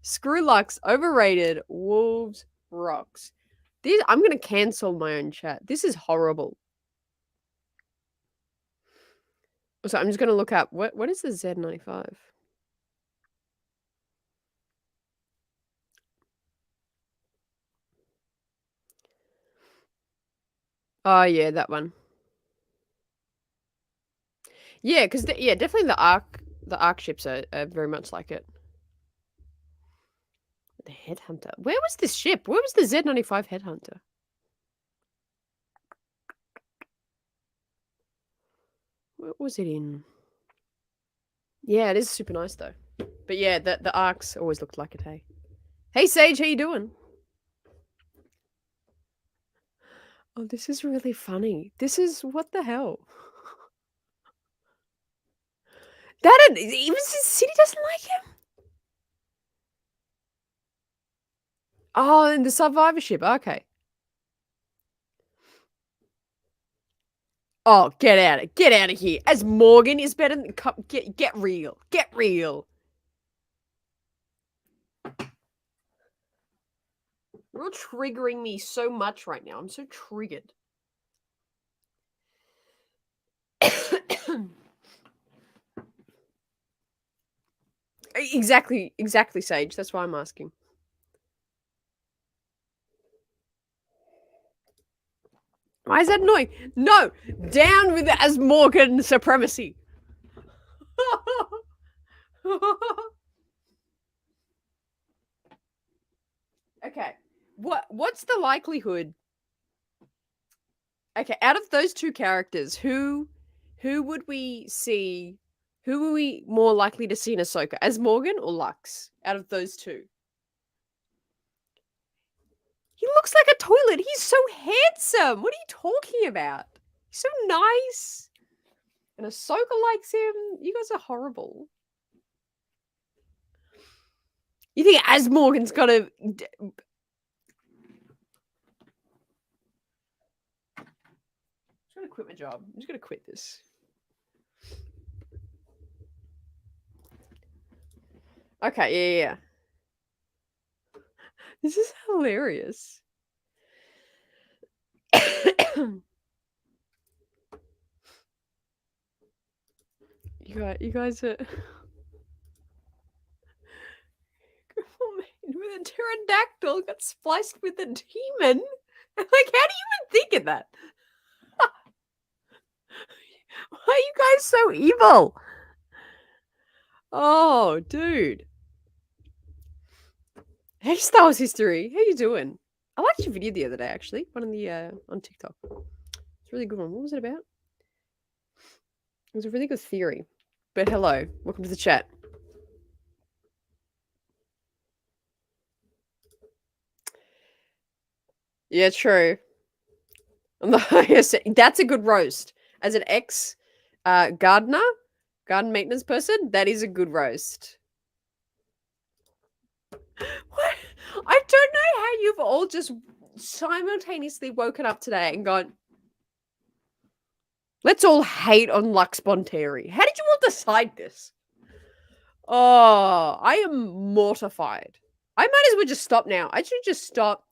Screw Lux. Overrated. Wolves rocks. I'm gonna cancel my own chat. This is horrible. So I'm just going to look up, what is the Z95? Oh, yeah, that one. Yeah, because, definitely the ARC ships are very much like it. The Headhunter. Where was this ship? Where was the Z95 Headhunter? What was it in? Yeah, it is super nice though. But yeah, the arcs always looked like it, hey. Hey Sage, how you doing? Oh, this is really funny. This is, what the hell? Even City doesn't like him? Oh, and the survivorship, okay. Oh, get out of here. As Morgan is better than get real. Get real. You're all triggering me so much right now. I'm so triggered. Exactly, Sage. That's why I'm asking. Why is that annoying? No! Down with the Asmorgan supremacy! Okay. What's the likelihood? Okay, out of those two characters, who would we see? Who are we more likely to see in Ahsoka? Asmorgan or Lux? Out of those two. He looks like a toilet. He's so handsome. What are you talking about? He's so nice. And Ahsoka likes him. You guys are horrible. You think Asmorgan's got a... I'm just going to quit my job. I'm just going to quit this. Okay, yeah. This is hilarious. You guys are... with a pterodactyl got spliced with a demon. Like, how do you even think of that? Why are you guys so evil? Oh, dude. Hey, Star Wars History. How you doing? I liked your video the other day, actually. One on the on TikTok. It's a really good one. What was it about? It was a really good theory. But hello. Welcome to the chat. Yeah, true. On the highest, that's a good roast. As an garden maintenance person, that is a good roast. What? I don't know how you've all just simultaneously woken up today and gone, let's all hate on Lux Bonteri. How did you all decide this? Oh, I am mortified. I might as well just stop now. I should just stop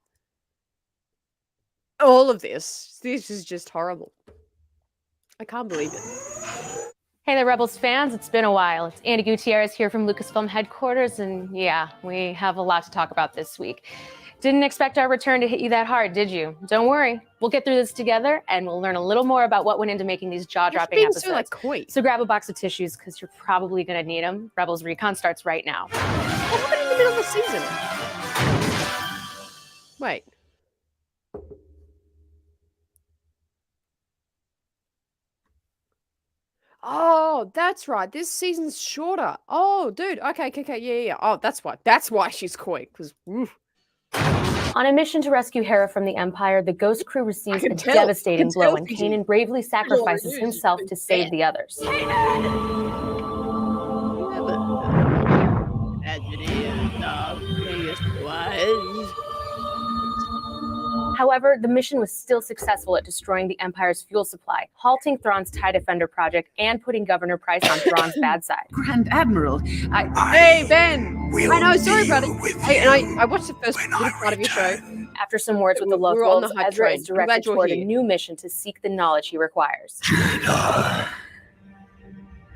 all of this. This is just horrible. I can't believe it. Hey there, Rebels fans. It's been a while. It's Andy Gutierrez here from Lucasfilm headquarters, and yeah, we have a lot to talk about this week. Didn't expect our return to hit you that hard, did you? Don't worry. We'll get through this together, and we'll learn a little more about what went into making these jaw-dropping episodes. So grab a box of tissues, because you're probably going to need them. Rebels Recon starts right now. What happened in the middle of the season? Wait. Oh, that's right. This season's shorter. Oh, dude. Okay. Yeah. Oh, that's why. That's why she's coy. Because on a mission to rescue Hera from the Empire, the Ghost crew receives a devastating blow, and Kanan bravely sacrifices himself to save the others. However, the mission was still successful at destroying the Empire's fuel supply, halting Thrawn's TIE Defender project, and putting Governor Price on Thrawn's bad side. Grand Admiral, Hey, Ben! I know, sorry, brother. I watched the first part of your show. After some words with the locals, Ezra is directed toward a new mission to seek the knowledge he requires. Jedi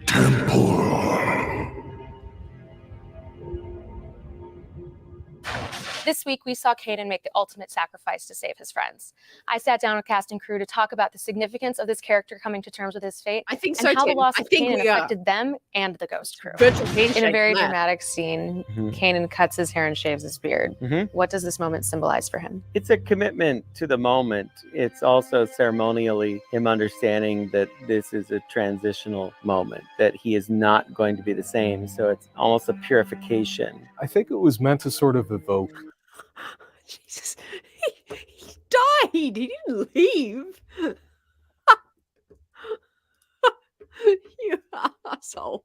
Temple. This week, we saw Kanan make the ultimate sacrifice to save his friends. I sat down with cast and crew to talk about the significance of this character coming to terms with his fate. I think and so, how the Tim. loss I of think Kanan we are. affected them and the Ghost crew. Virtual handshake In a very on that. dramatic scene, Kanan cuts his hair and shaves his beard. What does this moment symbolize for him? It's a commitment to the moment. It's also ceremonially him understanding that this is a transitional moment, that he is not going to be the same. So it's almost a purification. I think it was meant to sort of evoke. Jesus, he died. He didn't leave. You asshole.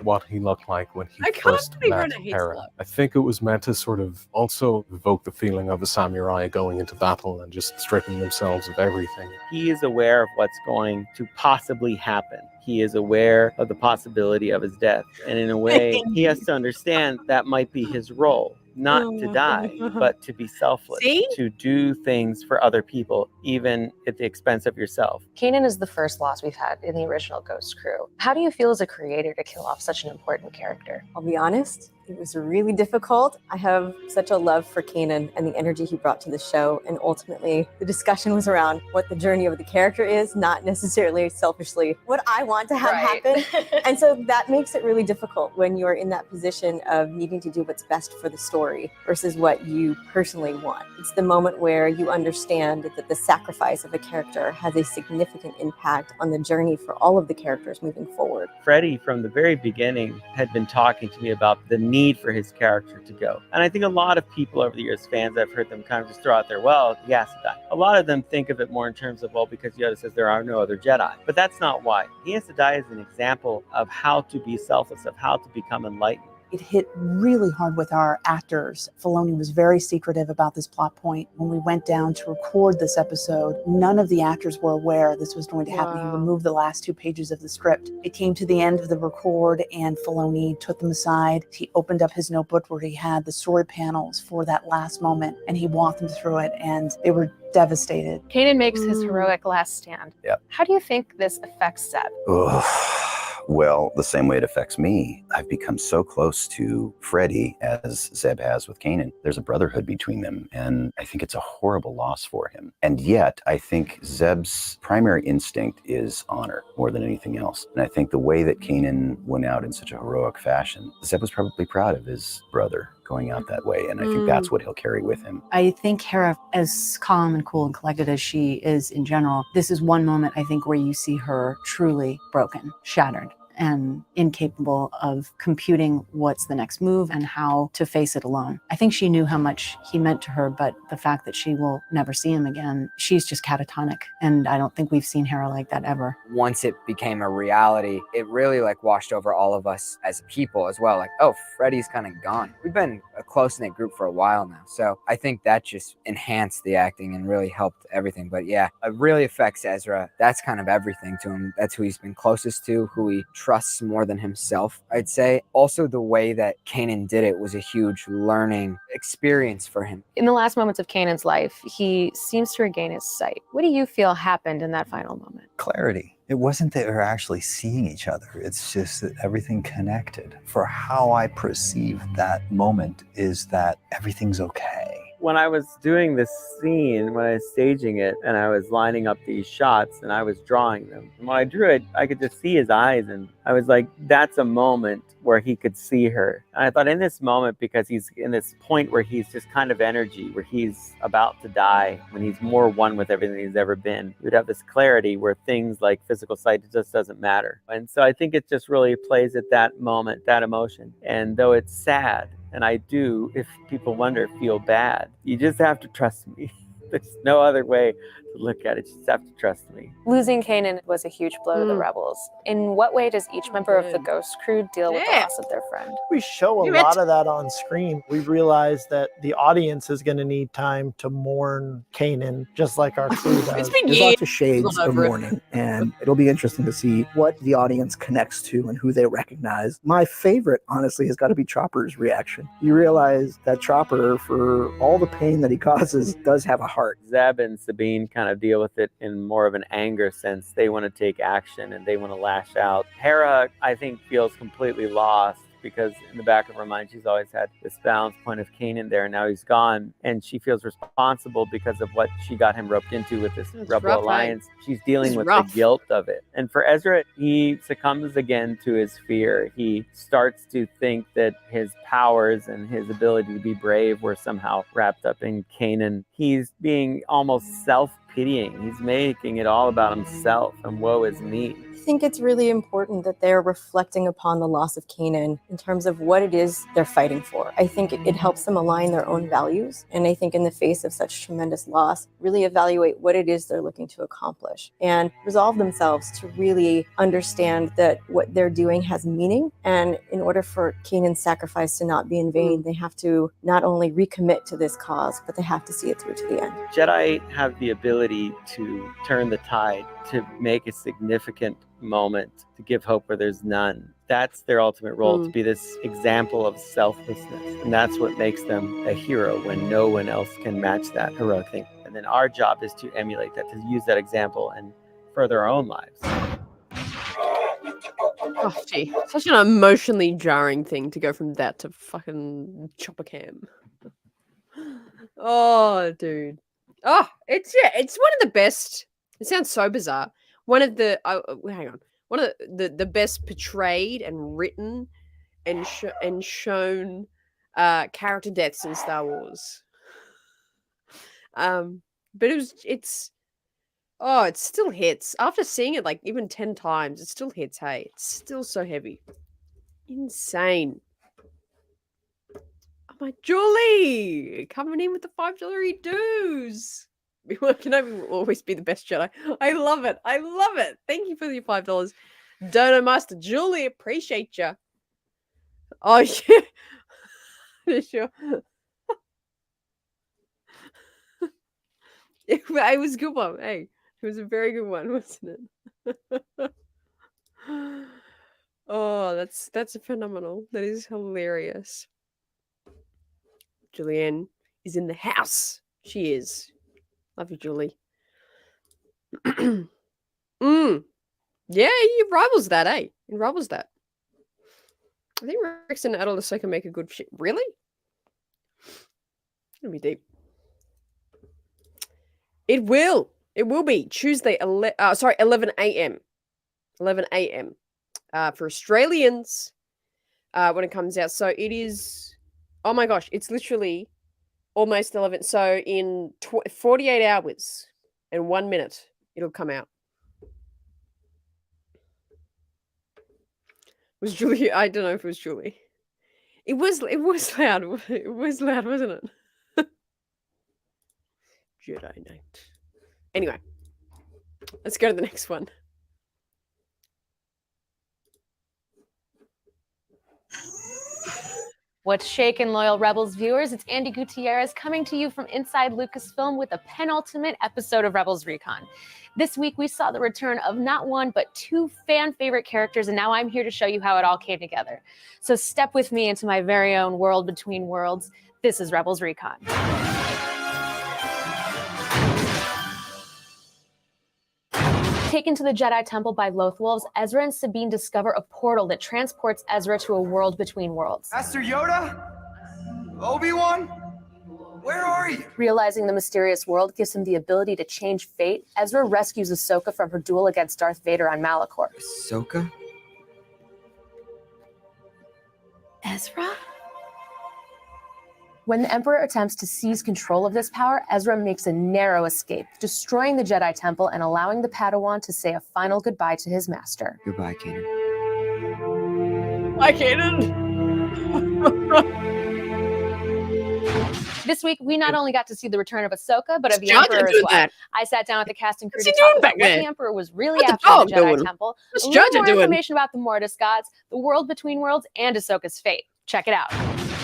What he looked like when he I can't first believe met we're in a heat Hera. club. I think it was meant to sort of also evoke the feeling of a samurai going into battle and just stripping themselves of everything. He is aware of what's going to possibly happen. He is aware of the possibility of his death. And in a way, he has to understand that might be his role. not to die, but to be selfless, See? to do things for other people, even at the expense of yourself. Kanan is the first loss we've had in the original Ghost crew. How do you feel as a creator to kill off such an important character? I'll be honest, it was really difficult. I have such a love for Kanan and the energy he brought to the show. And ultimately, the discussion was around what the journey of the character is, not necessarily selfishly what I want to have happen. And so that makes it really difficult when you're in that position of needing to do what's best for the story versus what you personally want. It's the moment where you understand that the sacrifice of a character has a significant impact on the journey for all of the characters moving forward. Freddie, from the very beginning, had been talking to me about the need for his character to go. And I think a lot of people over the years, fans, I've heard them kind of just throw out there, well, he has to die. A lot of them think of it more in terms of, well, because Yoda says there are no other Jedi. But that's not why. He has to die as an example of how to be selfless, of how to become enlightened. It hit really hard with our actors. Filoni was very secretive about this plot point. When we went down to record this episode, none of the actors were aware this was going to happen. He removed the last 2 pages of the script. It came to the end of the record and Filoni took them aside. He opened up his notebook where he had the story panels for that last moment and he walked them through it and they were devastated. Kanan makes his heroic last stand. Yep. How do you think this affects Zeb? Ugh. Well, the same way it affects me. I've become so close to Freddie as Zeb has with Kanan. There's a brotherhood between them, and I think it's a horrible loss for him. And yet, I think Zeb's primary instinct is honor more than anything else. And I think the way that Kanan went out in such a heroic fashion, Zeb was probably proud of his brother going out that way, and I think that's what he'll carry with him. I think Hera, as calm and cool and collected as she is in general, this is one moment I think where you see her truly broken, shattered, and incapable of computing what's the next move and how to face it alone. I think she knew how much he meant to her, but the fact that she will never see him again, she's just catatonic. And I don't think we've seen Hera like that ever. Once it became a reality, it really washed over all of us as people as well. Oh, Freddie's kind of gone. We've been a close-knit group for a while now. So I think that just enhanced the acting and really helped everything. But yeah, it really affects Ezra. That's kind of everything to him. That's who he's been closest to, who he trusts more than himself, I'd say. Also, the way that Kanan did it was a huge learning experience for him. In the last moments of Kanan's life, he seems to regain his sight. What do you feel happened in that final moment? Clarity. It wasn't that we're actually seeing each other. It's just that everything connected. For how I perceive that moment is that everything's okay. When I was doing this scene, when I was staging it, and I was lining up these shots and I was drawing them, and when I drew it, I could just see his eyes, and I was like, that's a moment where he could see her. And I thought in this moment, because he's in this point where he's just kind of energy, where he's about to die, when he's more one with everything he's ever been, he would have this clarity where things like physical sight just doesn't matter. And so I think it just really plays at that moment, that emotion. And though it's sad, and I do, if people wonder, feel bad, you just have to trust me. There's no other way to look at it. You just have to trust me. Losing Kanan was a huge blow to the Rebels. In what way does each member of the Ghost crew deal with the loss of their friend? We show a lot of that on screen. We realize that the audience is going to need time to mourn Kanan, just like our crew does. There's lots of shades of mourning, and it'll be interesting to see what the audience connects to and who they recognize. My favorite, honestly, has got to be Chopper's reaction. You realize that Chopper, for all the pain that he causes, does have a heart. Zeb and Sabine kind of deal with it in more of an anger sense. They want to take action and they want to lash out. Hera, I think, feels completely lost, because in the back of her mind, she's always had this balance point of Kanan there, and now he's gone. And she feels responsible because of what she got him roped into with this Rebel Alliance. Right? She's dealing with the guilt of it. And for Ezra, he succumbs again to his fear. He starts to think that his powers and his ability to be brave were somehow wrapped up in Kanan. He's being almost self-pitying. He's making it all about himself, and woe is me. I think it's really important that they're reflecting upon the loss of Kanan in terms of what it is they're fighting for. I think it helps them align their own values. And I think in the face of such tremendous loss, really evaluate what it is they're looking to accomplish and resolve themselves to really understand that what they're doing has meaning. And in order for Kanan's sacrifice to not be in vain, they have to not only recommit to this cause, but they have to see it through to the end. Jedi have the ability ability to turn the tide, to make a significant moment, to give hope where there's none. That's their ultimate role, to be this example of selflessness. And that's what makes them a hero when no one else can match that heroic thing. And then our job is to emulate that, to use that example and further our own lives. Oh, gee. Such an emotionally jarring thing to go from that to fucking chopper cam. Oh, dude. Oh, it's one of the best. It sounds so bizarre. One of the hang on. One of the best portrayed and written and shown character deaths in Star Wars. But it still hits. After seeing it like even 10 times, it still hits, hey. It's still so heavy. Insane. Oh my Julie! Coming in with the $5 dues. Can I always be the best Jedi? I love it. I love it. Thank you for your $5. Dono Master Julie, appreciate you. Oh yeah. Sure. It was a good one. Hey, it was a very good one, wasn't it? Oh, that's phenomenal. That is hilarious. Julianne is in the house. She is. Love you, Julie. Yeah, he rivals that, eh? He rivals that. I think Rex and Adol Ahsoka make a good shit. Really? It'll be deep. It will. It will be Tuesday, 11 a.m. 11 a.m. For Australians when it comes out. So it is, oh my gosh, it's literally almost 11. So in 48 hours and 1 minute, it'll come out. Was Julie? I don't know if it was Julie. It was loud. It was loud, wasn't it? Jedi Knight. Anyway, let's go to the next one. What's shaken, loyal Rebels viewers? It's Andy Gutierrez coming to you from inside Lucasfilm with a penultimate episode of Rebels Recon. This week, we saw the return of not one, but two fan favorite characters, and now I'm here to show you how it all came together. So step with me into my very own world between worlds. This is Rebels Recon. Taken to the Jedi Temple by Loth Wolves, Ezra and Sabine discover a portal that transports Ezra to a world between worlds. Master Yoda? Obi-Wan? Where are you? Realizing the mysterious world gives him the ability to change fate, Ezra rescues Ahsoka from her duel against Darth Vader on Malachor. Ahsoka? Ezra? When the Emperor attempts to seize control of this power, Ezra makes a narrow escape, destroying the Jedi Temple and allowing the Padawan to say a final goodbye to his master. Goodbye, Kanan. Bye, Kanan. This week, we not only got to see the return of Ahsoka, but of the Jar Jar Emperor as doing well. that? I sat down with the cast and crew What's to he talk doing about back what there? the Emperor was really What's the after in dog the Jedi doing? Temple, What's a Jar little Jar more doing? information about the Mortis gods, the world between worlds, and Ahsoka's fate. Check it out.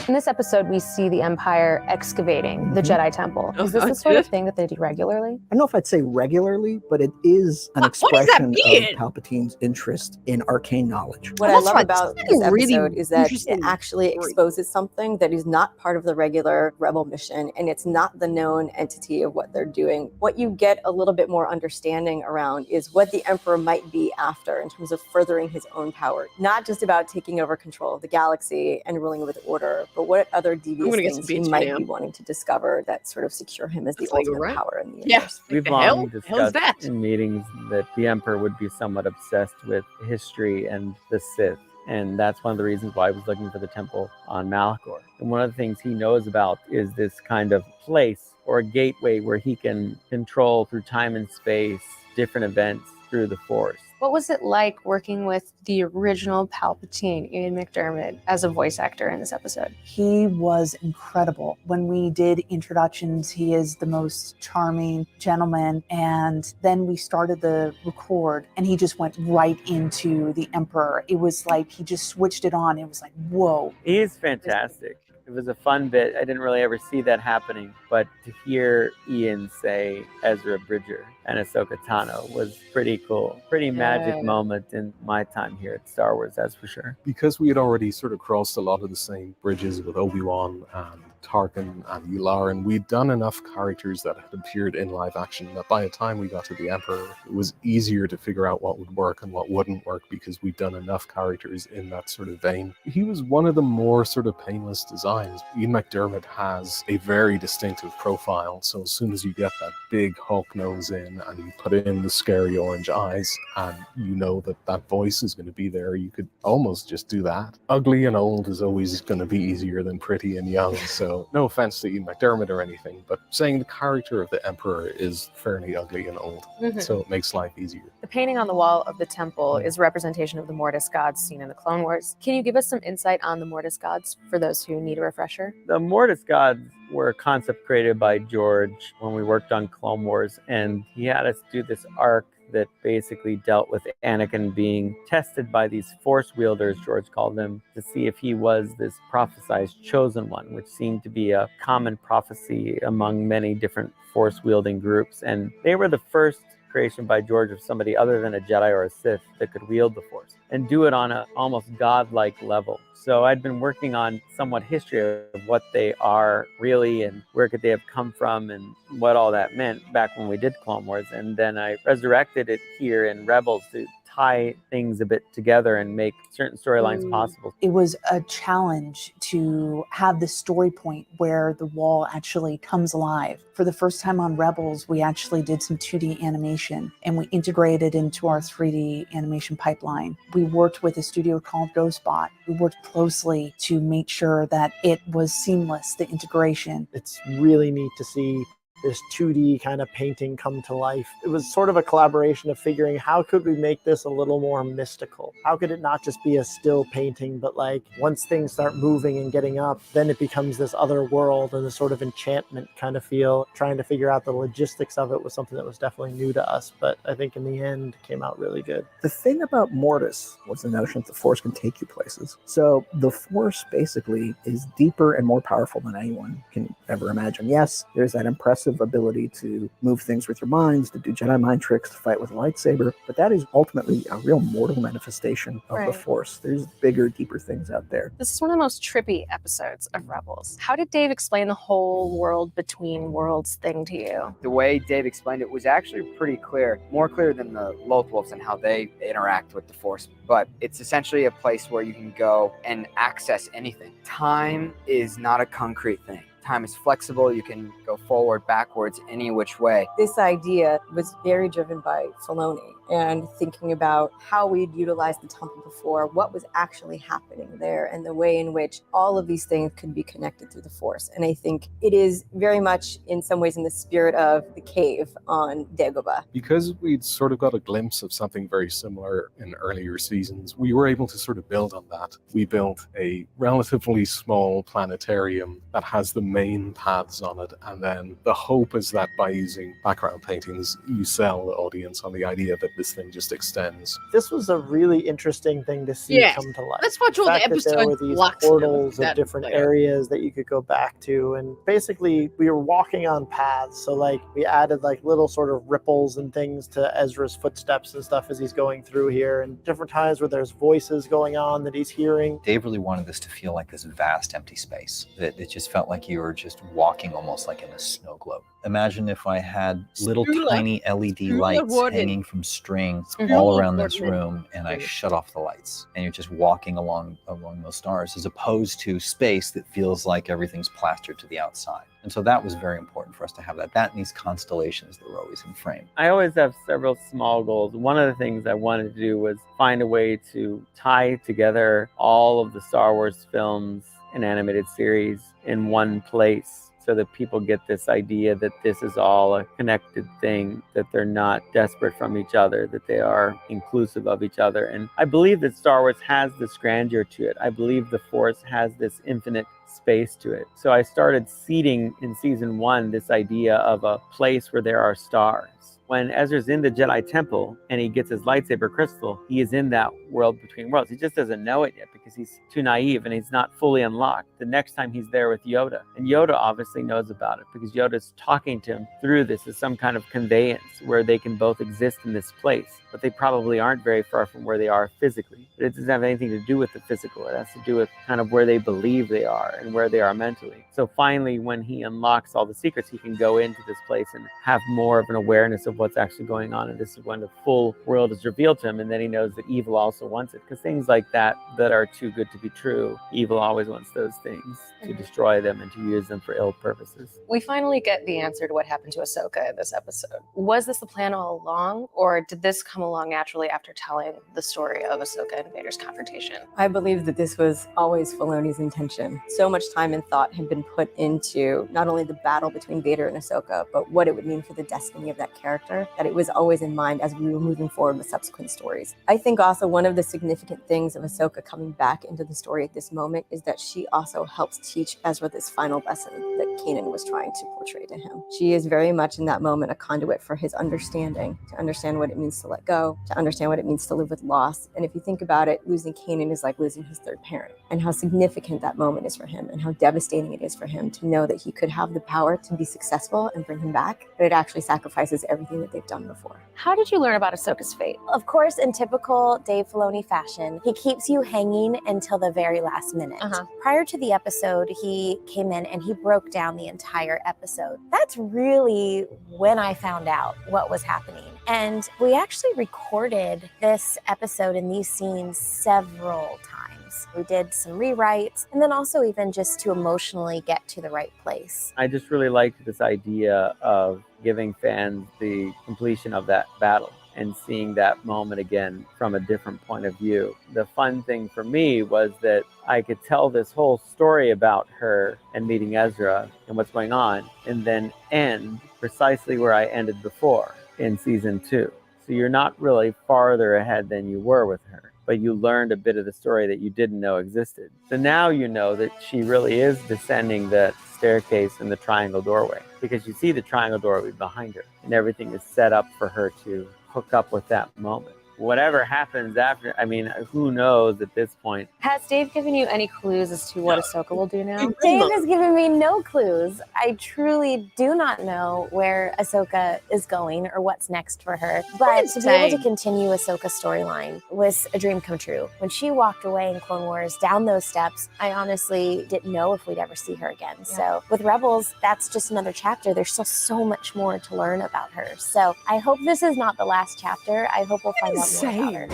In this episode, we see the Empire excavating the Jedi Temple. Is this the sort of thing that they do regularly? I don't know if I'd say regularly, but it is an What does that expression of mean? Palpatine's interest in arcane knowledge. What I That's love right. about That's this a really episode is that it interesting actually story. exposes something that is not part of the regular Rebel mission, and it's not the known entity of what they're doing. What you get a little bit more understanding around is what the Emperor might be after in terms of furthering his own power. Not just about taking over control of the galaxy and ruling with order, but what other devious gonna get things some he beats might now. be wanting to discover that sort of secure him as the That's legal, ultimate right? power in the Yeah. universe. We've the long hell is discussed that? in meetings that the Emperor would be somewhat obsessed with history and the Sith. And that's one of the reasons why I was looking for the temple on Malachor. And one of the things he knows about is this kind of place or a gateway where he can control through time and space different events through the Force. What was it like working with the original Palpatine, Ian McDermott, as a voice actor in this episode? He was incredible. When we did introductions, he is the most charming gentleman. And then we started the record and he just went right into the Emperor. It was like he just switched it on. It was like, whoa. He is fantastic. It was a fun bit. I didn't really ever see that happening, but to hear Ian say Ezra Bridger and Ahsoka Tano was pretty cool. Pretty magic moment in my time here at Star Wars, that's for sure. Because we had already sort of crossed a lot of the same bridges with Obi-Wan and Tarkin and Yularen, we'd done enough characters that had appeared in live action that by the time we got to the Emperor, it was easier to figure out what would work and what wouldn't work because we'd done enough characters in that sort of vein. He was one of the more sort of painless designs. Ian McDiarmid has a very distinctive profile, so as soon as you get that big Hulk nose in and you put in the scary orange eyes and you know that that voice is going to be there, you could almost just do that. Ugly and old is always going to be easier than pretty and young, so no offense to Ian McDiarmid or anything, but saying the character of the Emperor is fairly ugly and old, so it makes life easier. The painting on the wall of the temple is representation of the Mortis gods seen in the Clone Wars. Can you give us some insight on the Mortis gods for those who need a refresher? The Mortis gods were a concept created by George when we worked on Clone Wars, and he had us do this arc that basically dealt with Anakin being tested by these force wielders, George called them, to see if he was this prophesized chosen one, which seemed to be a common prophecy among many different force wielding groups. And they were the first creation by George of somebody other than a Jedi or a Sith that could wield the Force and do it on an almost godlike level. So I'd been working on somewhat history of what they are really and where could they have come from and what all that meant back when we did Clone Wars. And then I resurrected it here in Rebels to tie things a bit together and make certain storylines possible. It was a challenge to have the story point where the wall actually comes alive. For the first time on Rebels, we actually did some 2D animation and we integrated into our 3D animation pipeline. We worked with a studio called GhostBot. We worked closely to make sure that it was seamless, the integration. It's really neat to see this 2D kind of painting come to life. It was sort of a collaboration of figuring how could we make this a little more mystical? How could it not just be a still painting, but like once things start moving and getting up, then it becomes this other world and this sort of enchantment kind of feel. Trying to figure out the logistics of it was something that was definitely new to us, but I think in the end came out really good. The thing about Mortis was the notion that the Force can take you places. So the Force basically is deeper and more powerful than anyone can ever imagine. Yes, there's that impressive ability to move things with your minds, to do Jedi mind tricks, to fight with a lightsaber, but that is ultimately a real mortal manifestation of the Force. There's bigger, deeper things out there. This is one of the most trippy episodes of Rebels. How did Dave explain the whole world between worlds thing to you? The way Dave explained it was actually pretty clear, more clear than the Lothwolves and how they interact with the Force. But it's essentially a place where you can go and access anything. Time is not a concrete thing. Time is flexible. You can go forward, backwards, any which way. This idea was very driven by Filoni and thinking about how we'd utilized the temple before, what was actually happening there, and the way in which all of these things could be connected through the Force. And I think it is very much in some ways in the spirit of the cave on Dagobah. Because we'd sort of got a glimpse of something very similar in earlier seasons, we were able to sort of build on that. We built a relatively small planetarium that has the main paths on it, and then the hope is that by using background paintings, you sell the audience on the idea that this thing just extends. This was a really interesting thing to see come to life. Let's watch all the episodes. There were these portals of different areas that you could go back to, and basically we were walking on paths. So like we added like little sort of ripples and things to Ezra's footsteps and stuff as he's going through here, and different times where there's voices going on that he's hearing. Dave really wanted this to feel like this vast empty space, that it just felt like you were just walking almost like in a snow globe. Imagine if I had little tiny LED lights hanging from strings all around this room, and I shut off the lights, and you're just walking along those stars, as opposed to space that feels like everything's plastered to the outside. And so that was very important for us to have that and these constellations that were always in frame. I always have several small goals. One of the things I wanted to do was find a way to tie together all of the Star Wars films and animated series in one place, so that people get this idea that this is all a connected thing, that they're not desperate from each other, that they are inclusive of each other. And I believe that Star Wars has this grandeur to it. I believe the Force has this infinite space to it. So I started seeding in season 1 this idea of a place where there are stars. when Ezra's in the Jedi Temple and he gets his lightsaber crystal, he is in that world between worlds. He just doesn't know it yet because he's too naive and he's not fully unlocked. The next time he's there with Yoda, and Yoda obviously knows about it because Yoda's talking to him through this as some kind of conveyance where they can both exist in this place, but they probably aren't very far from where they are physically. But it doesn't have anything to do with the physical. It has to do with kind of where they believe they are and where they are mentally. So finally, when he unlocks all the secrets, he can go into this place and have more of an awareness of what's actually going on. And this is when the full world is revealed to him. And then he knows that evil also wants it, because things like that are too good to be true, evil always wants those things to destroy them and to use them for ill purposes. We finally get the answer to what happened to Ahsoka in this episode. Was this the plan all along, or did this come along naturally after telling the story of Ahsoka and Vader's confrontation? I believe that this was always Filoni's intention. So much time and thought had been put into not only the battle between Vader and Ahsoka, but what it would mean for the destiny of that character, that it was always in mind as we were moving forward with subsequent stories. I think also one of the significant things of Ahsoka coming back into the story at this moment is that she also helps teach Ezra this final lesson that Kanan was trying to portray to him. She is very much in that moment a conduit for his understanding, to understand what it means to let go, to understand what it means to live with loss. And if you think about it, losing Kanan is like losing his third parent, and how significant that moment is for him and how devastating it is for him to know that he could have the power to be successful and bring him back, but it actually sacrifices everything that they've done before. How did you learn about Ahsoka's fate? Of course, in typical Dave Filoni fashion, he keeps you hanging until the very last minute. Prior to the episode, he came in and he broke down the entire episode. That's really when I found out what was happening. And we actually recorded this episode and these scenes several times. We did some rewrites, and then also even just to emotionally get to the right place. I just really liked this idea of giving fans the completion of that battle and seeing that moment again from a different point of view. The fun thing for me was that I could tell this whole story about her and meeting Ezra and what's going on, and then end precisely where I ended before in season 2. So you're not really farther ahead than you were with her, but you learned a bit of the story that you didn't know existed. So now you know that she really is descending that staircase in the triangle doorway, because you see the triangle doorway behind her, and everything is set up for her to hook up with that moment. Whatever happens after, I mean, who knows at this point. Has Dave given you any clues as to what Ahsoka will do now? Dave has given me no clues. I truly do not know where Ahsoka is going or what's next for her. But to be able to continue Ahsoka's storyline was a dream come true. When she walked away in Clone Wars down those steps, I honestly didn't know if we'd ever see her again. So with Rebels, that's just another chapter. There's still so much more to learn about her. So I hope this is not the last chapter. I hope we'll find out more about her.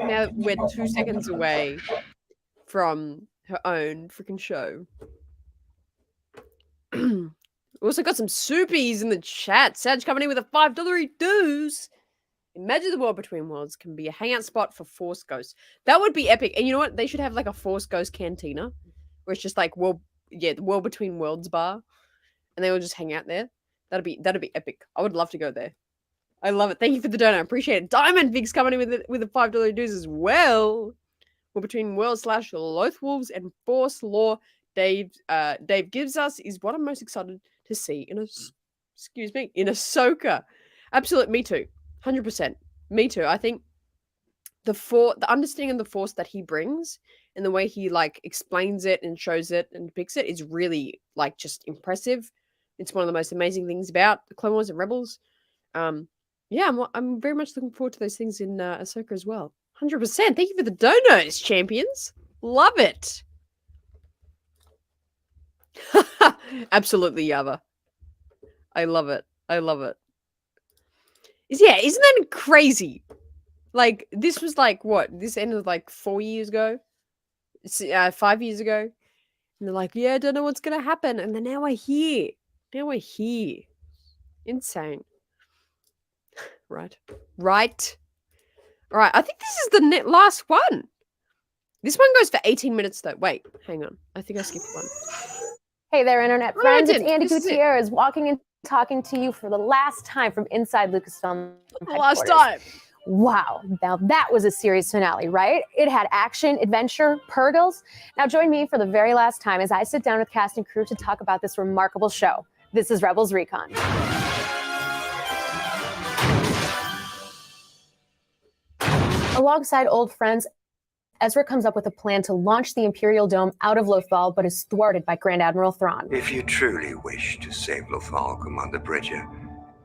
Now we're 2 seconds away from her own freaking show. We also got some soupies in the chat. Sag coming in with a $5 dues. Imagine the world between worlds can be a hangout spot for Force Ghosts. That would be epic. And you know what? They should have like a Force Ghost cantina where it's just like the world between worlds bar, and they will just hang out there. That'd be epic. I would love to go there. I love it. Thank you for the donut. I appreciate it. Diamond Vig's coming in with a $5 dues as well. We're between worlds / Loth Wolves and Force Law. Dave gives us is what I'm most excited to see in Ahsoka. Absolutely, me too. 100%. Me too. I think the understanding of the Force that he brings and the way he like explains it and shows it and depicts it is really like just impressive. It's one of the most amazing things about the Clone Wars and Rebels. Yeah, I'm very much looking forward to those things in Ahsoka as well. 100%. Thank you for the donos, champions. Love it. Absolutely, Yava. I love it. I love it. Isn't that crazy? Like, this was like, what? This ended like 4 years ago? 5 years ago? And they're like, yeah, I don't know what's going to happen. And then now we're here. Insane. Right. All right. I think this is the last one. This one goes for 18 minutes, though. Wait, hang on. I think I skipped one. Hey there, internet friends. It's Andy Gutierrez walking and talking to you for the last time from inside Lucasfilm headquarters. Last time. Wow. Now that was a series finale, right? It had action, adventure, purgles. Now join me for the very last time as I sit down with cast and crew to talk about this remarkable show. This is Rebels Recon. Alongside old friends, Ezra comes up with a plan to launch the Imperial Dome out of Lothal, but is thwarted by Grand Admiral Thrawn. If you truly wish to save Lothal, Commander Bridger,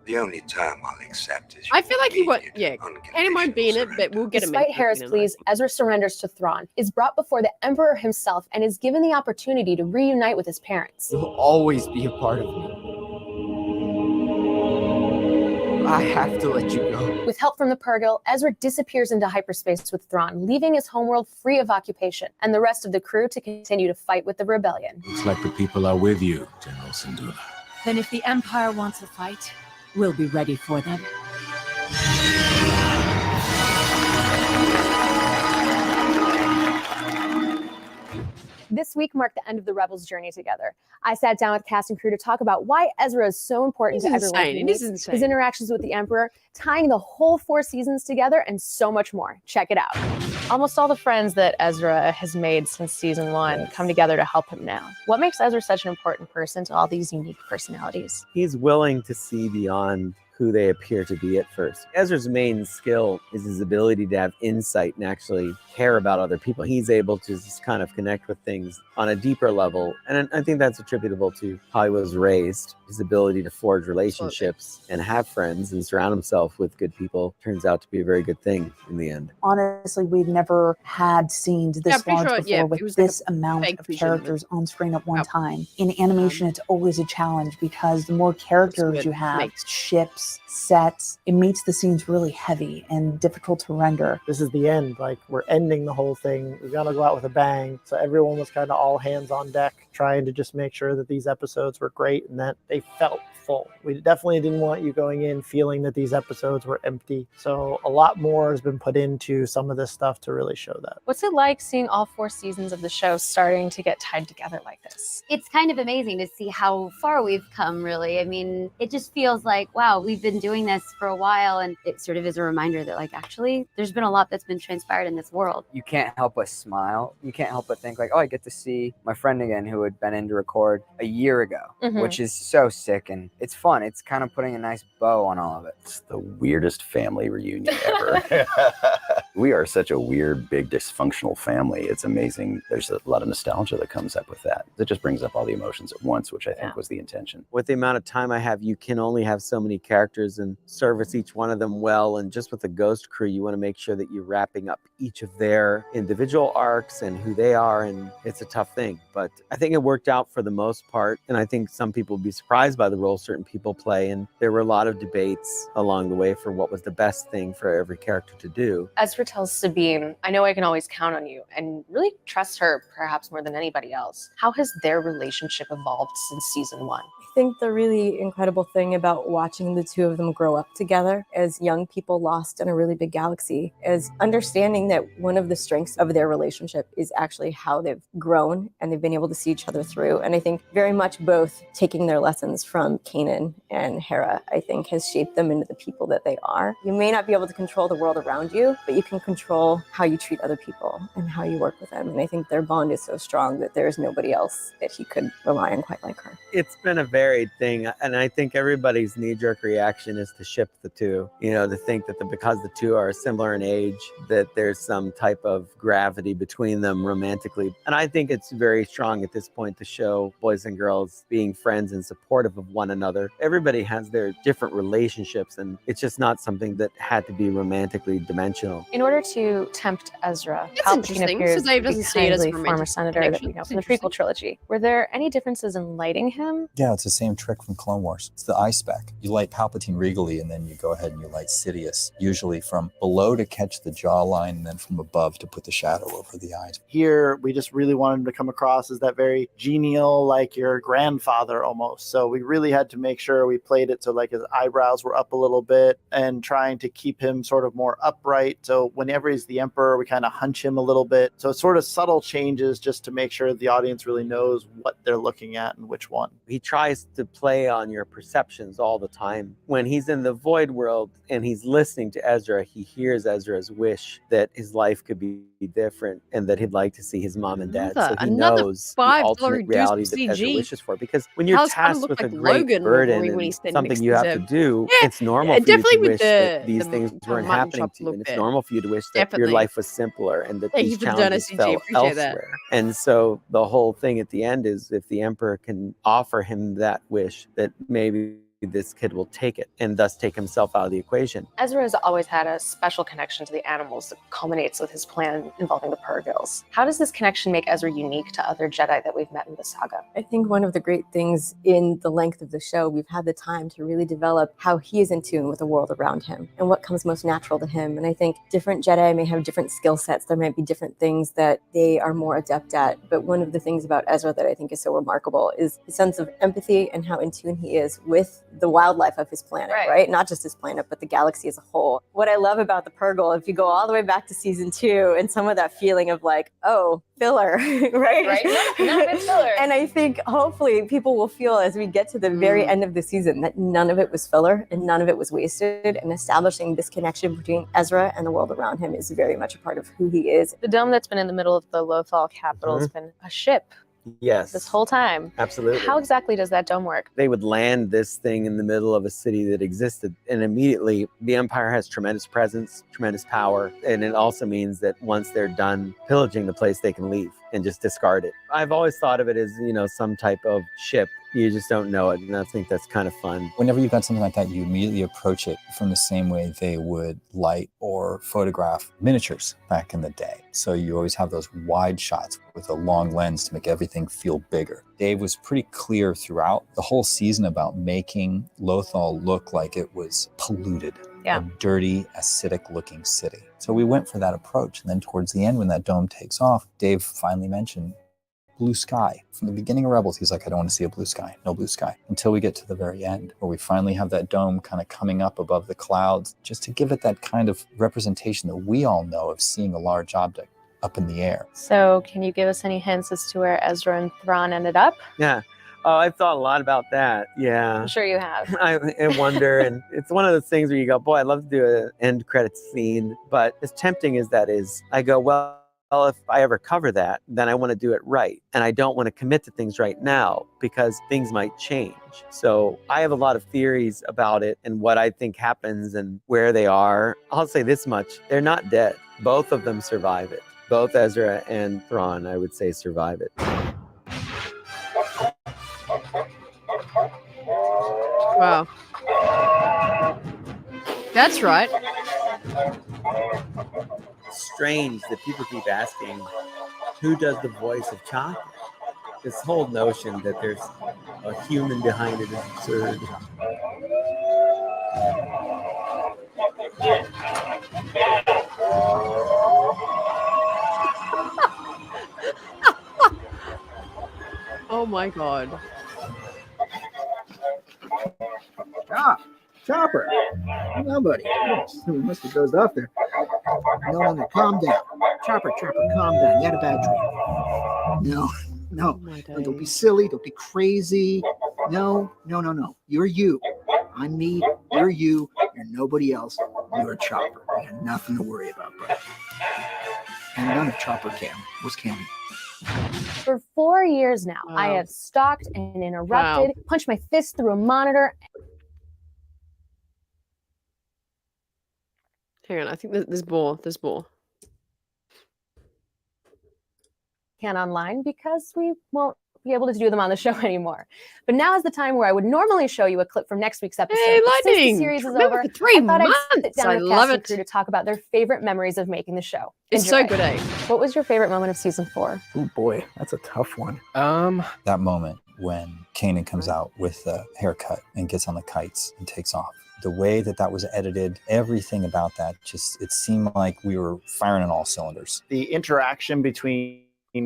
the only term I'll accept is I feel like he won't. Yeah, Kanan won't be in it, but we'll get him. Despite Hera's pleas, Ezra surrenders to Thrawn, is brought before the Emperor himself, and is given the opportunity to reunite with his parents. You'll always be a part of me. I have to let you go. With help from the Purrgil, Ezra disappears into hyperspace with Thrawn, leaving his homeworld free of occupation, and the rest of the crew to continue to fight with the rebellion. Looks like the people are with you, General Syndulla. Then if the Empire wants a fight, we'll be ready for them. This week marked the end of the Rebels' journey together. I sat down with cast and crew to talk about why Ezra is so important to everyone he meets, his interactions with the Emperor, tying the whole 4 seasons together, and so much more. Check it out. Almost all the friends that Ezra has made since season 1 come together to help him now. What makes Ezra such an important person to all these unique personalities? He's willing to see beyond who they appear to be at first. Ezra's main skill is his ability to have insight and actually care about other people. He's able to just kind of connect with things on a deeper level. And I think that's attributable to how he was raised. His ability to forge relationships and have friends and surround himself with good people turns out to be a very good thing in the end. Honestly, we've never had scenes this large before with this amount of characters on screen at one time. In animation, it's always a challenge because the more characters you have, ships, sets, it makes the scenes really heavy and difficult to render. This is the end. Like, we're ending the whole thing. We're gonna go out with a bang. So everyone was kind of all hands on deck, trying to just make sure that these episodes were great and that they felt full. We definitely didn't want you going in feeling that these episodes were empty. So a lot more has been put into some of this stuff to really show that. What's it like seeing all 4 seasons of the show starting to get tied together like this? It's kind of amazing to see how far we've come, really. I mean, it just feels like, wow, we've been doing this for a while, and it sort of is a reminder that, like, actually, there's been a lot that's been transpired in this world. You can't help but smile. You can't help but think, like, oh, I get to see my friend again who had been in to record a year ago, which is so sick, and it's fun. It's kind of putting a nice bow on all of it. It's the weirdest family reunion ever. We are such a weird, big, dysfunctional family. It's amazing. There's a lot of nostalgia that comes up with that. It just brings up all the emotions at once, which I think was the intention. With the amount of time I have, you can only have so many characters and service each one of them well. And just with the Ghost crew, you want to make sure that you're wrapping up each of their individual arcs and who they are. And it's a tough thing, but I think it worked out for the most part. And I think some people will be surprised by the role certain people play. And there were a lot of debates along the way for what was the best thing for every character to do. Ezra tells Sabine, I know I can always count on you, and really trust her perhaps more than anybody else. How has their relationship evolved since season 1? I think the really incredible thing about watching the two of them grow up together as young people lost in a really big galaxy is understanding that one of the strengths of their relationship is actually how they've grown and they've been able to see each other through. And I think very much both taking their lessons from Kanan and Hera, I think, has shaped them into the people that they are. You may not be able to control the world around you, but you can control how you treat other people and how you work with them. And I think their bond is so strong that there is nobody else that he could rely on quite like her. It's been a varied thing, and I think everybody's knee-jerk reaction is to ship the two. You know, to think that because the two are similar in age, that there's some type of gravity between them romantically. And I think it's very strong at this point to show boys and girls being friends and supportive of one another. Everybody has their different relationships, and it's just not something that had to be romantically dimensional. In order to tempt Ezra, That's Palpatine interesting. appears So Dave to be doesn't see it as kindly romantic former senator that we connection. know from the prequel trilogy. Were there any differences in lighting him? Yeah, it's the same trick from Clone Wars. It's the eye spec. You light Palpatine regally, and then you go ahead and you light Sidious, usually from below to catch the jawline, and then from above to put the shadow over the eyes. Here, we just really wanted him to come across as that very genial, like your grandfather almost. So we really had to make sure we played it so like his eyebrows were up a little bit and trying to keep him sort of more upright. So whenever he's the Emperor, we kind of hunch him a little bit. So it's sort of subtle changes just to make sure the audience really knows what they're looking at and which one. He tries tries to play on your perceptions all the time. When he's in the void world and he's listening to Ezra, he hears Ezra's wish that his life could be different and that he'd like to see his mom and dad. So he knows the alternate reality that Ezra wishes for. Because when you're tasked with a great burden and something you have to do, it's normal for you to wish that these things weren't happening to you. And it's normal for you to wish that your life was simpler and that these challenges fell elsewhere. And so the whole thing at the end is if the Emperor can offer him that wish, that maybe this kid will take it and thus take himself out of the equation. Ezra has always had a special connection to the animals that culminates with his plan involving the Purrgils. How does this connection make Ezra unique to other Jedi that we've met in the saga? I think one of the great things in the length of the show, we've had the time to really develop how he is in tune with the world around him and what comes most natural to him. And I think different Jedi may have different skill sets. There might be different things that they are more adept at. But one of the things about Ezra that I think is so remarkable is his sense of empathy and how in tune he is with the wildlife of his planet, right? Not just his planet, but the galaxy as a whole. What I love about the Purrgil, if you go all the way back to season 2 and some of that feeling of like, oh, filler, right? None of it's filler. And I think hopefully people will feel as we get to the very end of the season that none of it was filler and none of it was wasted. And establishing this connection between Ezra and the world around him is very much a part of who he is. The dome that's been in the middle of the Lothal capital has been a ship. Yes. This whole time. Absolutely. How exactly does that dome work? They would land this thing in the middle of a city that existed, and immediately the Empire has tremendous presence, tremendous power, and it also means that once they're done pillaging the place, they can leave and just discard it. I've always thought of it as, some type of ship. You just don't know it, and I think that's kind of fun. Whenever you've got something like that, you immediately approach it from the same way they would light or photograph miniatures back in the day. So you always have those wide shots with a long lens to make everything feel bigger. Dave was pretty clear throughout the whole season about making Lothal look like it was polluted. A dirty, acidic looking city. So we went for that approach. And then towards the end, when that dome takes off, Dave finally mentioned blue sky. From the beginning of Rebels, he's like, I don't want to see a blue sky, no blue sky, until we get to the very end, where we finally have that dome kind of coming up above the clouds, just to give it that kind of representation that we all know of seeing a large object up in the air. So can you give us any hints as to where Ezra and Thrawn ended up? Yeah. Oh, I've thought a lot about that. Yeah. I'm sure you have. I wonder, and it's one of those things where you go, boy, I'd love to do an end credits scene, but as tempting as that is, I go, well, if I ever cover that, then I want to do it right. And I don't want to commit to things right now because things might change. So I have a lot of theories about it and what I think happens and where they are. I'll say this much. They're not dead. Both of them survive it. Both Ezra and Thrawn, I would say, survive it. Wow. That's right. Strange that people keep asking, who does the voice of Chaka? This whole notion that there's a human behind it is absurd. Oh my god. Chopper. No, buddy. We must have dozed off there. No, calm down. Chopper, calm down. You had a bad dream. No. Don't be silly. Don't be crazy. No. You're you. I'm me. You're you. You're nobody else. You're Chopper. You got nothing to worry about, buddy. And none of Chopper was canon. For 4 years now, I have stalked and interrupted, punched my fist through a monitor. Hang on, I think there's more. Can't online because we won't be able to do them on the show anymore. But now is the time where I would normally show you a clip from next week's episode. Hey, But since Lightning! the series is Remember over, for 3 I thought I'd sit months. down I with love cast and it. crew to talk about their favorite memories of making the show. It's so Enjoy. good, eh? What was your favorite moment of season 4? Oh boy, that's a tough one. That moment when Kanan comes out with the haircut and gets on the kites and takes off. The way that was edited, everything about that, it seemed like we were firing on all cylinders. The interaction between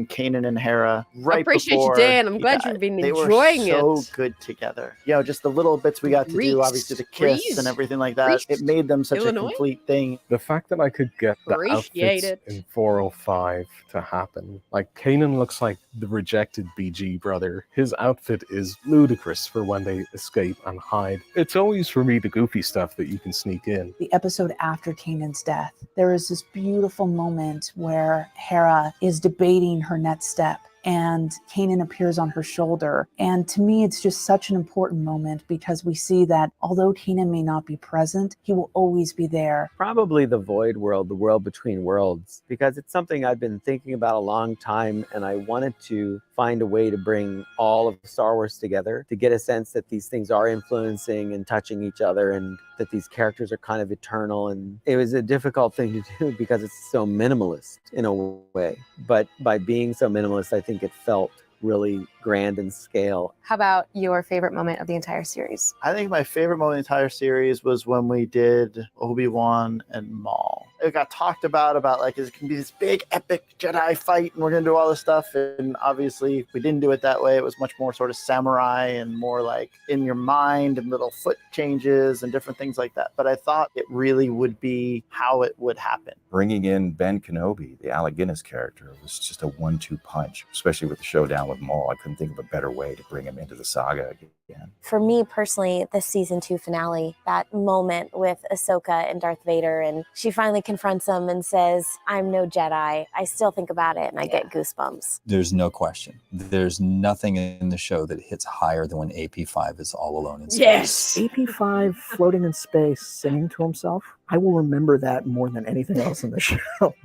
Kanan and Hera right I appreciate before you, Dan. I'm he glad died. you've been They enjoying were so it. good together. Just the little bits we got to do, obviously the kiss and everything like that. It made them such Illinois? a complete thing. The fact that I could get the Appreciate outfits it. in 405 to happen. Like, Kanan looks like the rejected BG brother. His outfit is ludicrous for when they escape and hide. It's always, for me, the goofy stuff that you can sneak in. The episode after Kanan's death, there is this beautiful moment where Hera is debating her next step, and Kanan appears on her shoulder. And to me, it's just such an important moment because we see that although Kanan may not be present, he will always be there. Probably the void world, the world between worlds, because it's something I've been thinking about a long time, and I wanted to find a way to bring all of Star Wars together, to get a sense that these things are influencing and touching each other, and that these characters are kind of eternal. And it was a difficult thing to do because it's so minimalist in a way. But by being so minimalist, I think it felt really grand in scale. How about your favorite moment of the entire series? I think my favorite moment in the entire series was when we did Obi-Wan and Maul. It got talked about like it's going to be this big epic Jedi fight and we're going to do all this stuff. And obviously we didn't do it that way. It was much more sort of samurai and more like in your mind and little foot changes and different things like that. But I thought it really would be how it would happen. Bringing in Ben Kenobi, the Alec Guinness character, was just a 1-2 punch, especially with the showdown with Maul. I couldn't think of a better way to bring him into the saga again. For me personally, the season 2 finale, that moment with Ahsoka and Darth Vader, and she finally confronts him and says, "I'm no Jedi." I still think about it and I get goosebumps. There's no question. There's nothing in the show that hits higher than when AP5 is all alone in space. Yes! AP5 floating in space, singing to himself. I will remember that more than anything else in the show.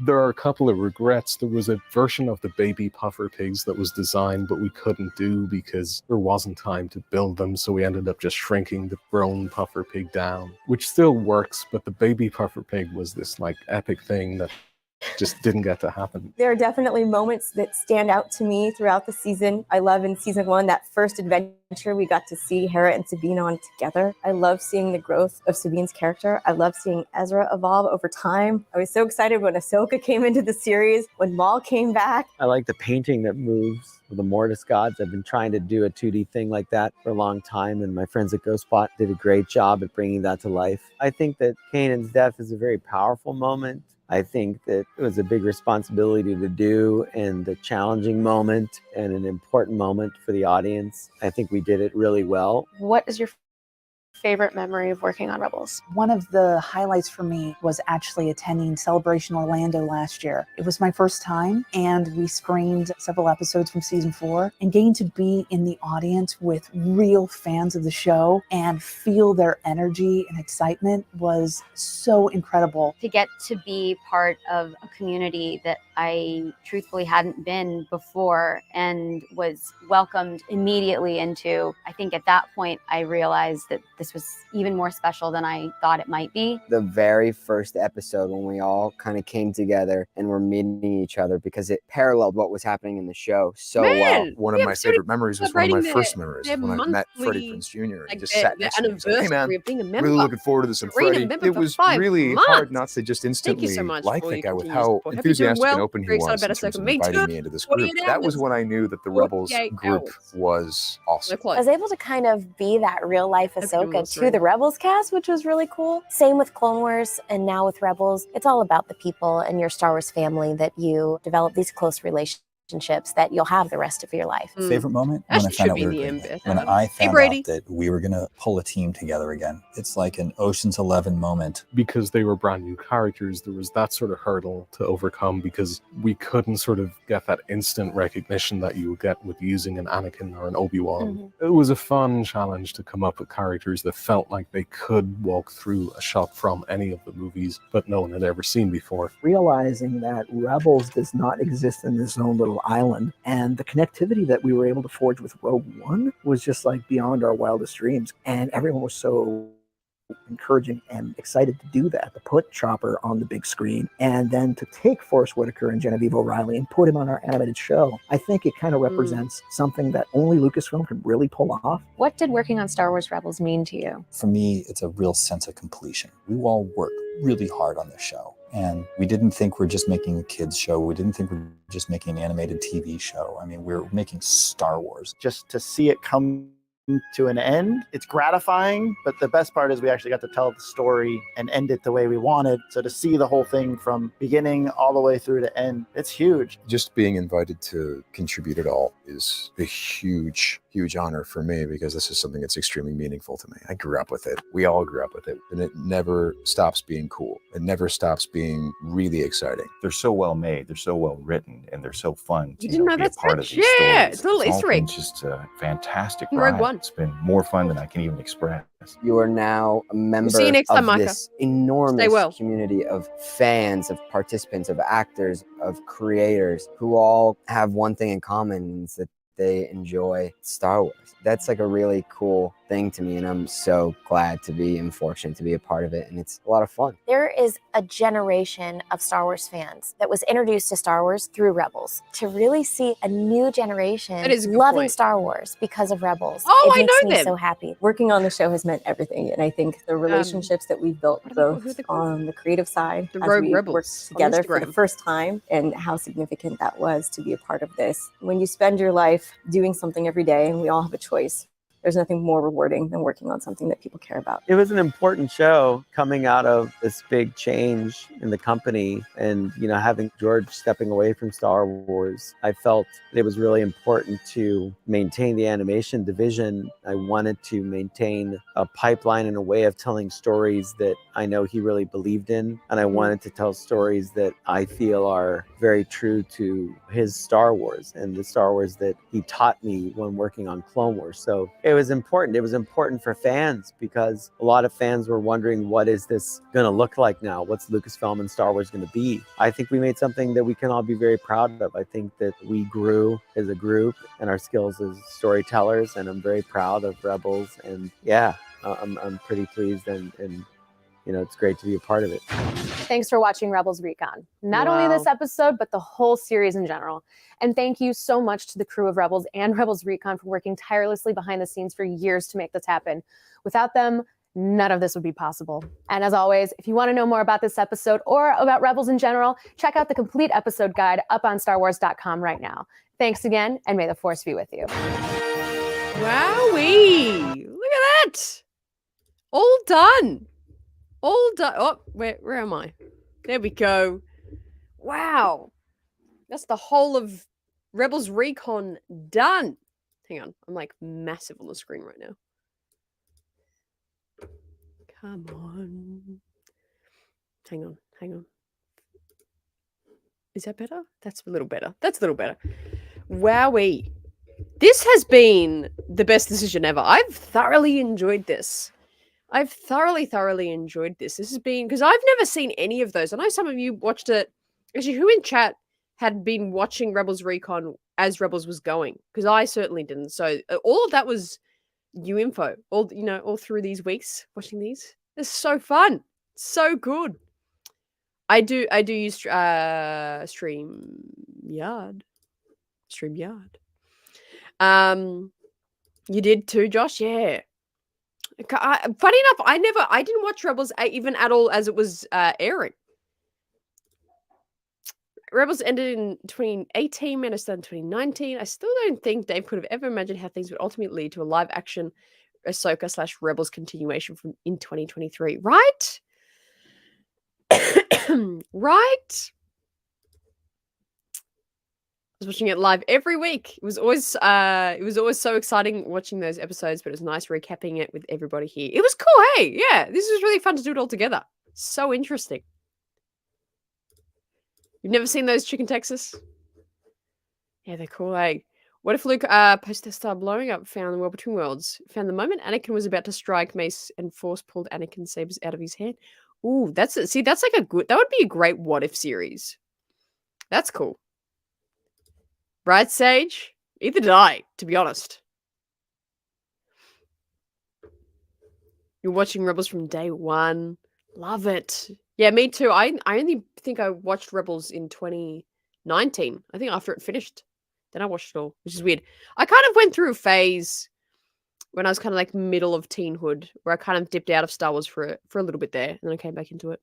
There are a couple of regrets. There was a version of the baby puffer pigs that was designed, but we couldn't do because there wasn't time to build them. So we ended up just shrinking the grown puffer pig down, which still works. But the baby puffer pig was this like epic thing that just didn't get to happen. There are definitely moments that stand out to me throughout the season. I love in season 1, that first adventure we got to see Hera and Sabine on together. I love seeing the growth of Sabine's character. I love seeing Ezra evolve over time. I was so excited when Ahsoka came into the series, when Maul came back. I like the painting that moves with the Mortis gods. I've been trying to do a 2D thing like that for a long time, and my friends at GhostSpot did a great job at bringing that to life. I think that Kanan's death is a very powerful moment. I think that it was a big responsibility to do and a challenging moment and an important moment for the audience. I think we did it really well. What is your favorite memory of working on Rebels? One of the highlights for me was actually attending Celebration Orlando last year. It was my first time, and we screened several episodes from season 4, and getting to be in the audience with real fans of the show and feel their energy and excitement was so incredible. To get to be part of a community that I truthfully hadn't been before and was welcomed immediately into, I think at that point I realized that this was even more special than I thought it might be. The very first episode when we all kind of came together and were meeting each other because it paralleled what was happening in the show so well. One of my favorite memories was one of my first memories when I met Freddie Prinze Jr. and he just sat next to me and was like, "Hey man, really looking forward to this." And Freddie, it was really hard not to just instantly like that guy with how enthusiastic and open he was in terms of inviting me into this group. That was when I knew that the Rebels group was awesome. I was able to kind of be that real life Ahsoka to the Rebels cast, which was really cool. Same with Clone Wars and now with Rebels. It's all about the people and your Star Wars family that you develop these close relationships that you'll have the rest of your life. Favorite moment? That When I should found out be we were the doing ambit. it. When I Hey, found Brady. out that we were going to pull a team together again. It's like an Ocean's 11 moment. Because they were brand new characters, there was that sort of hurdle to overcome because we couldn't sort of get that instant recognition that you would get with using an Anakin or an Obi-Wan. It was a fun challenge to come up with characters that felt like they could walk through a shot from any of the movies, but no one had ever seen before. Realizing that Rebels does not exist in this own little island, and the connectivity that we were able to forge with Rogue One was just like beyond our wildest dreams. And everyone was so encouraging and excited to do that, to put Chopper on the big screen and then to take Forrest Whitaker and Genevieve O'Reilly and put him on our animated show. I think it kind of represents something that only Lucasfilm could really pull off. What did working on Star Wars Rebels mean to you? For me, it's a real sense of completion. We all worked really hard on this show. And we didn't think we're just making a kids show. We didn't think we're just making an animated TV show. I mean, we're making Star Wars. Just to see it come to an end, it's gratifying, but the best part is we actually got to tell the story and end it the way we wanted. So to see the whole thing from beginning all the way through to end, it's huge. Just being invited to contribute at all is a huge honor for me, because this is something that's extremely meaningful to me. I grew up with it. We all grew up with it, and it never stops being cool. It never stops being really exciting. They're so well made, they're so well written, and they're so fun to You didn't know be that's a part of such- these yeah, stories. it's a little all Easter egg. been just a fantastic In Rogue ride. One. It's been more fun than I can even express. You are now a member see you next of time, Micah. this enormous Stay well. community of fans, of participants, of actors, of creators who all have one thing in common, and it's that they enjoy Star Wars. That's like a really cool thing to me, and I'm so glad to be and fortunate to be a part of it, and it's a lot of fun. There is a generation of Star Wars fans that was introduced to Star Wars through Rebels. To really see a new generation That is a good loving point. Star Wars because of Rebels, Oh, it I makes know me them. so happy. Working on the show has meant everything, and I think the relationships that we've built what are they called? both Who are they called? on the creative side The as Rogue we Rebels worked on together for the Instagram. first time, and how significant that was to be a part of this. When you spend your life doing something every day, and we all have a choice, there's nothing more rewarding than working on something that people care about. It was an important show coming out of this big change in the company, and having George stepping away from Star Wars, I felt it was really important to maintain the animation division. I wanted to maintain a pipeline and a way of telling stories that I know he really believed in, and I wanted to tell stories that I feel are very true to his Star Wars and the Star Wars that he taught me when working on Clone Wars. So it was important. It was important for fans, because a lot of fans were wondering, what is this going to look like now? What's Lucasfilm and Star Wars going to be? I think we made something that we can all be very proud of. I think that we grew as a group and our skills as storytellers, and I'm very proud of Rebels. And yeah, I'm pretty pleased, and it's great to be a part of it. Thanks for watching Rebels Recon. Not only this episode, but the whole series in general. And thank you so much to the crew of Rebels and Rebels Recon for working tirelessly behind the scenes for years to make this happen. Without them, none of this would be possible. And as always, if you want to know more about this episode or about Rebels in general, check out the complete episode guide up on StarWars.com right now. Thanks again, and may the Force be with you. Wowee! Look at that! All done. All done. Oh, where am I? There we go. Wow. That's the whole of Rebels Recon done. Hang on. I'm like massive on the screen right now. Come on. Hang on. Is that better? That's a little better. Wowee. This has been the best decision ever. I've thoroughly enjoyed this. I've thoroughly enjoyed this. This has been, because I've never seen any of those. I know some of you watched it. Actually, who in chat had been watching Rebels Recon as Rebels was going? Because I certainly didn't. So all of that was new info. All through these weeks watching these. It's so fun. So good. I do use StreamYard. You did too, Josh? Yeah. Funny enough, I didn't watch Rebels even at all as it was airing. Rebels ended in 2018, Man of Steel in 2019. I still don't think Dave could have ever imagined how things would ultimately lead to a live-action Ahsoka/Rebels continuation in 2023. Right? Right? I was watching it live every week. It was always so exciting watching those episodes, but it was nice recapping it with everybody here. It was cool, hey? Yeah, this was really fun to do it all together. So interesting. You've never seen those Chicken Texas? Yeah, they're cool, hey? What if Luke, post Star blowing up, found the world between worlds, found the moment Anakin was about to strike Mace and force pulled Anakin's sabers out of his hand? Ooh, that's like that would be a great what if series. That's cool. Right, Sage? Neither did I, to be honest. You're watching Rebels from day one. Love it. Yeah, me too. I only think I watched Rebels in 2019. I think after it finished. Then I watched it all, which is weird. I kind of went through a phase when I was kind of like middle of teenhood where I kind of dipped out of Star Wars for a little bit there, and then I came back into it.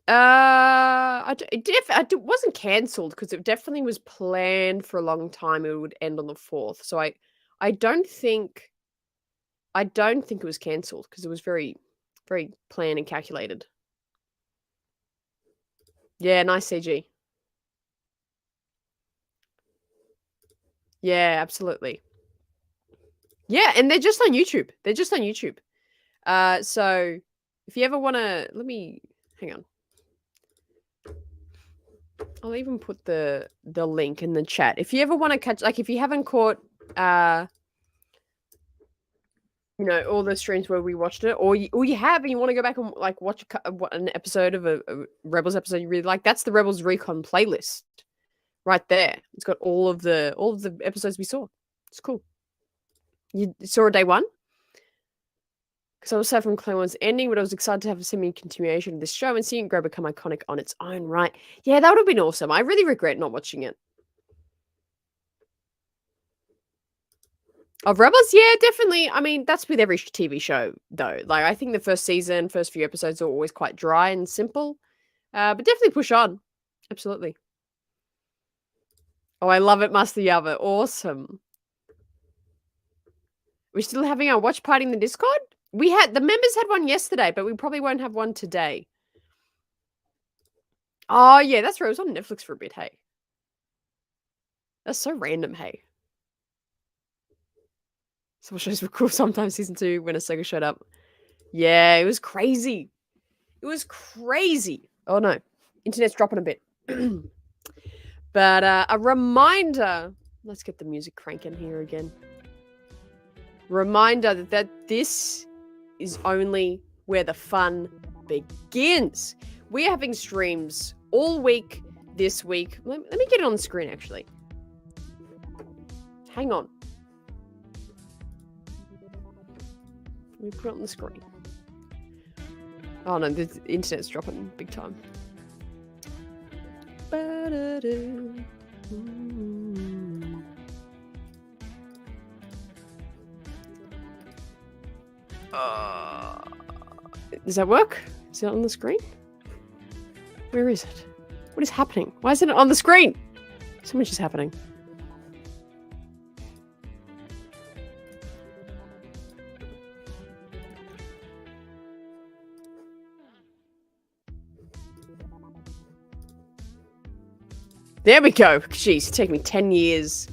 It wasn't cancelled because it definitely was planned for a long time. It would end on the 4th, so I don't think it was cancelled because it was very, very planned and calculated. Yeah, nice CG. Yeah, absolutely. Yeah, and they're just on YouTube. So if you ever want to, hang on. I'll even put the link in the chat. If you ever want to catch, like, if you haven't caught, all the streams where we watched it, or you have, and you want to go back and like watch an episode of a Rebels episode you really like, that's the Rebels Recon playlist right there. It's got all of the episodes we saw. It's cool. You saw day one? Because I was sad from Clone Wars ending, but I was excited to have a semi-continuation of this show and seeing it grow become iconic on its own right. Yeah, that would have been awesome. I really regret not watching it. Of Rebels? Yeah, definitely. I mean, that's with every TV show, though. Like, I think the first few episodes are always quite dry and simple. But definitely push on. Absolutely. Oh, I love it, Master Yava. Awesome. We're still having our watch party in the Discord? The members had one yesterday, but we probably won't have one today. Oh, yeah, that's right. It was on Netflix for a bit, hey. That's so random, hey. Some shows were cool sometimes. Season 2, when Ahsoka showed up. Yeah, it was crazy. Oh, no. Internet's dropping a bit. But a reminder. Let's get the music cranking here again. Reminder that this is only where the fun begins. We're having streams all week this week. Let me get it on the screen, actually. Hang on. Let me put it on the screen. Oh no, the internet's dropping big time. Does that work? Is it on the screen? Where is it? What is happening? Why isn't it on the screen? So much is happening. There we go. Jeez, it's taken me 10 years.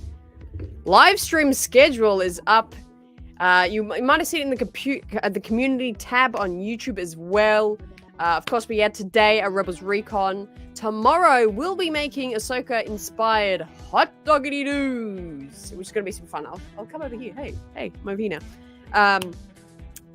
Live stream schedule is up. You might have seen it in the community tab on YouTube as well. Of course, we had today a Rebels Recon. Tomorrow, we'll be making Ahsoka-inspired hot doggity doos, which is going to be super fun. I'll come over here. Hey, I'm over here now.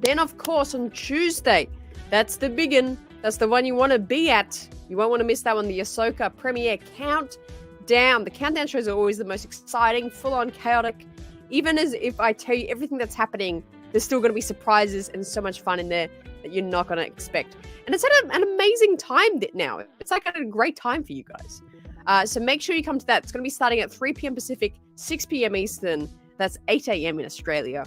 Then, of course, on Tuesday, that's the big one. That's the one you want to be at. You won't want to miss that one, the Ahsoka premiere countdown. The countdown shows are always the most exciting, full-on chaotic. Even as if I tell you everything that's happening, there's still going to be surprises and so much fun in there that you're not going to expect. And it's at an amazing time now. It's like at a great time for you guys. So make sure you come to that. It's going to be starting at 3 p.m. Pacific, 6 p.m. Eastern. That's 8 a.m. in Australia.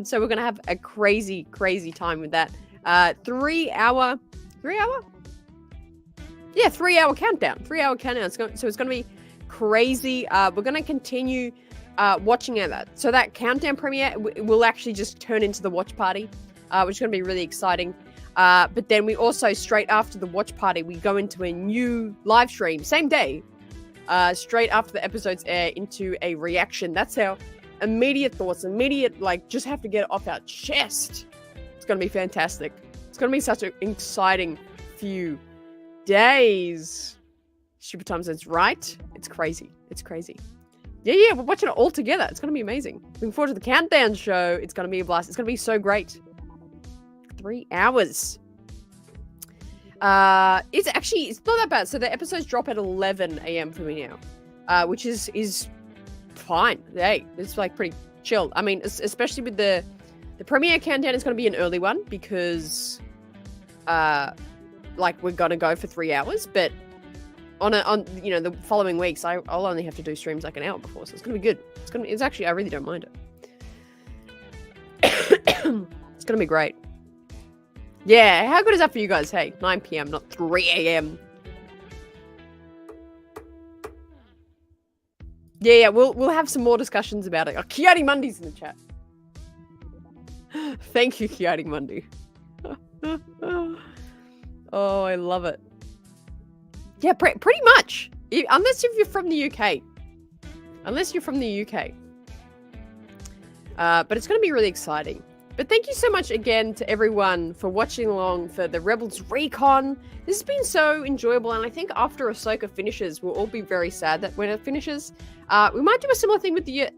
So we're going to have a crazy, crazy time with that. 3 hour? Yeah, 3 hour countdown. 3 hour countdown. So it's going to be crazy. We're going to continue watching at that. So that countdown premiere will actually just turn into the watch party, which is going to be really exciting. But then we also, straight after the watch party, we go into a new live stream, same day, straight after the episodes air, into a reaction. That's our immediate thoughts, like, just have to get it off our chest. It's going to be fantastic. It's going to be such an exciting few days. Super time zones, right? It's crazy. Yeah, we're watching it all together. It's going to be amazing. Looking forward to the countdown show. It's going to be a blast. It's going to be so great. 3 hours. It's not that bad. So the episodes drop at 11 a.m. for me now, which is fine. Hey, it's like pretty chill. I mean, especially with the premiere countdown is going to be an early one because, like, we're going to go for 3 hours. But on the following weeks, I'll only have to do streams like an hour before, so it's going to be good. It's actually, I really don't mind it. It's going to be great. Yeah, how good is that for you guys? Hey, 9 p.m., not 3 a.m. Yeah, we'll have some more discussions about it. Oh, Kiati Mundy's in the chat. Thank you, Kiati Mundy. Oh, I love it. Yeah, pretty much. Unless if you're from the UK. Unless you're from the UK. But it's going to be really exciting. But thank you so much again to everyone for watching along for the Rebels Recon. This has been so enjoyable, and I think after Ahsoka finishes, we'll all be very sad that when it finishes, we might do a similar thing with the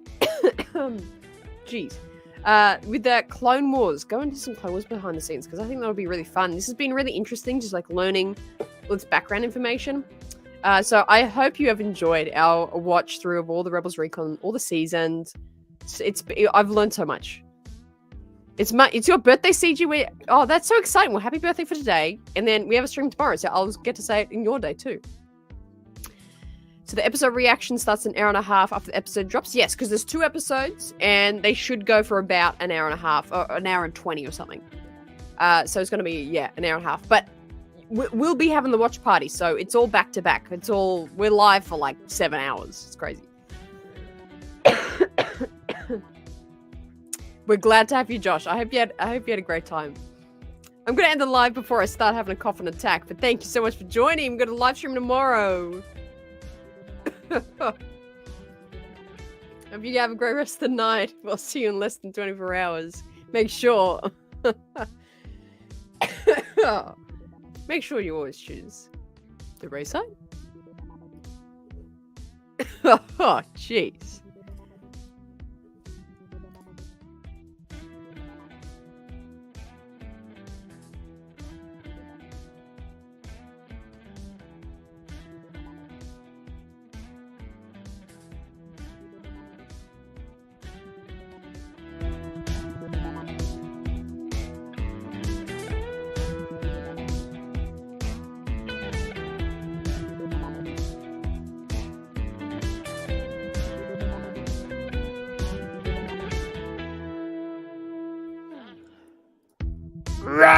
with the Clone Wars. Go into some Clone Wars behind the scenes because I think that'll be really fun. This has been really interesting, just like learning all its background information. So I hope you have enjoyed our watch through of all the Rebels Recon, all the seasons. I've learned so much. It's your birthday, CG. Oh, that's so exciting. Well, happy birthday for today. And then we have a stream tomorrow, so I'll get to say it in your day too. So the episode reaction starts an hour and a half after the episode drops. Yes, because there's 2 episodes, and they should go for about an hour and a half, or an hour and 20 or something. So it's going to be, an hour and a half. But we'll be having the watch party, so it's all back to back. We're live for like 7 hours. It's crazy. We're glad to have you, Josh. I hope you had a great time. I'm going to end the live before I start having a cough and attack, but thank you so much for joining. I'm going to live stream tomorrow. Hope you have a great rest of the night. We'll see you in less than 24 hours. Make sure. Make sure you always choose the race side. Oh, jeez. Right.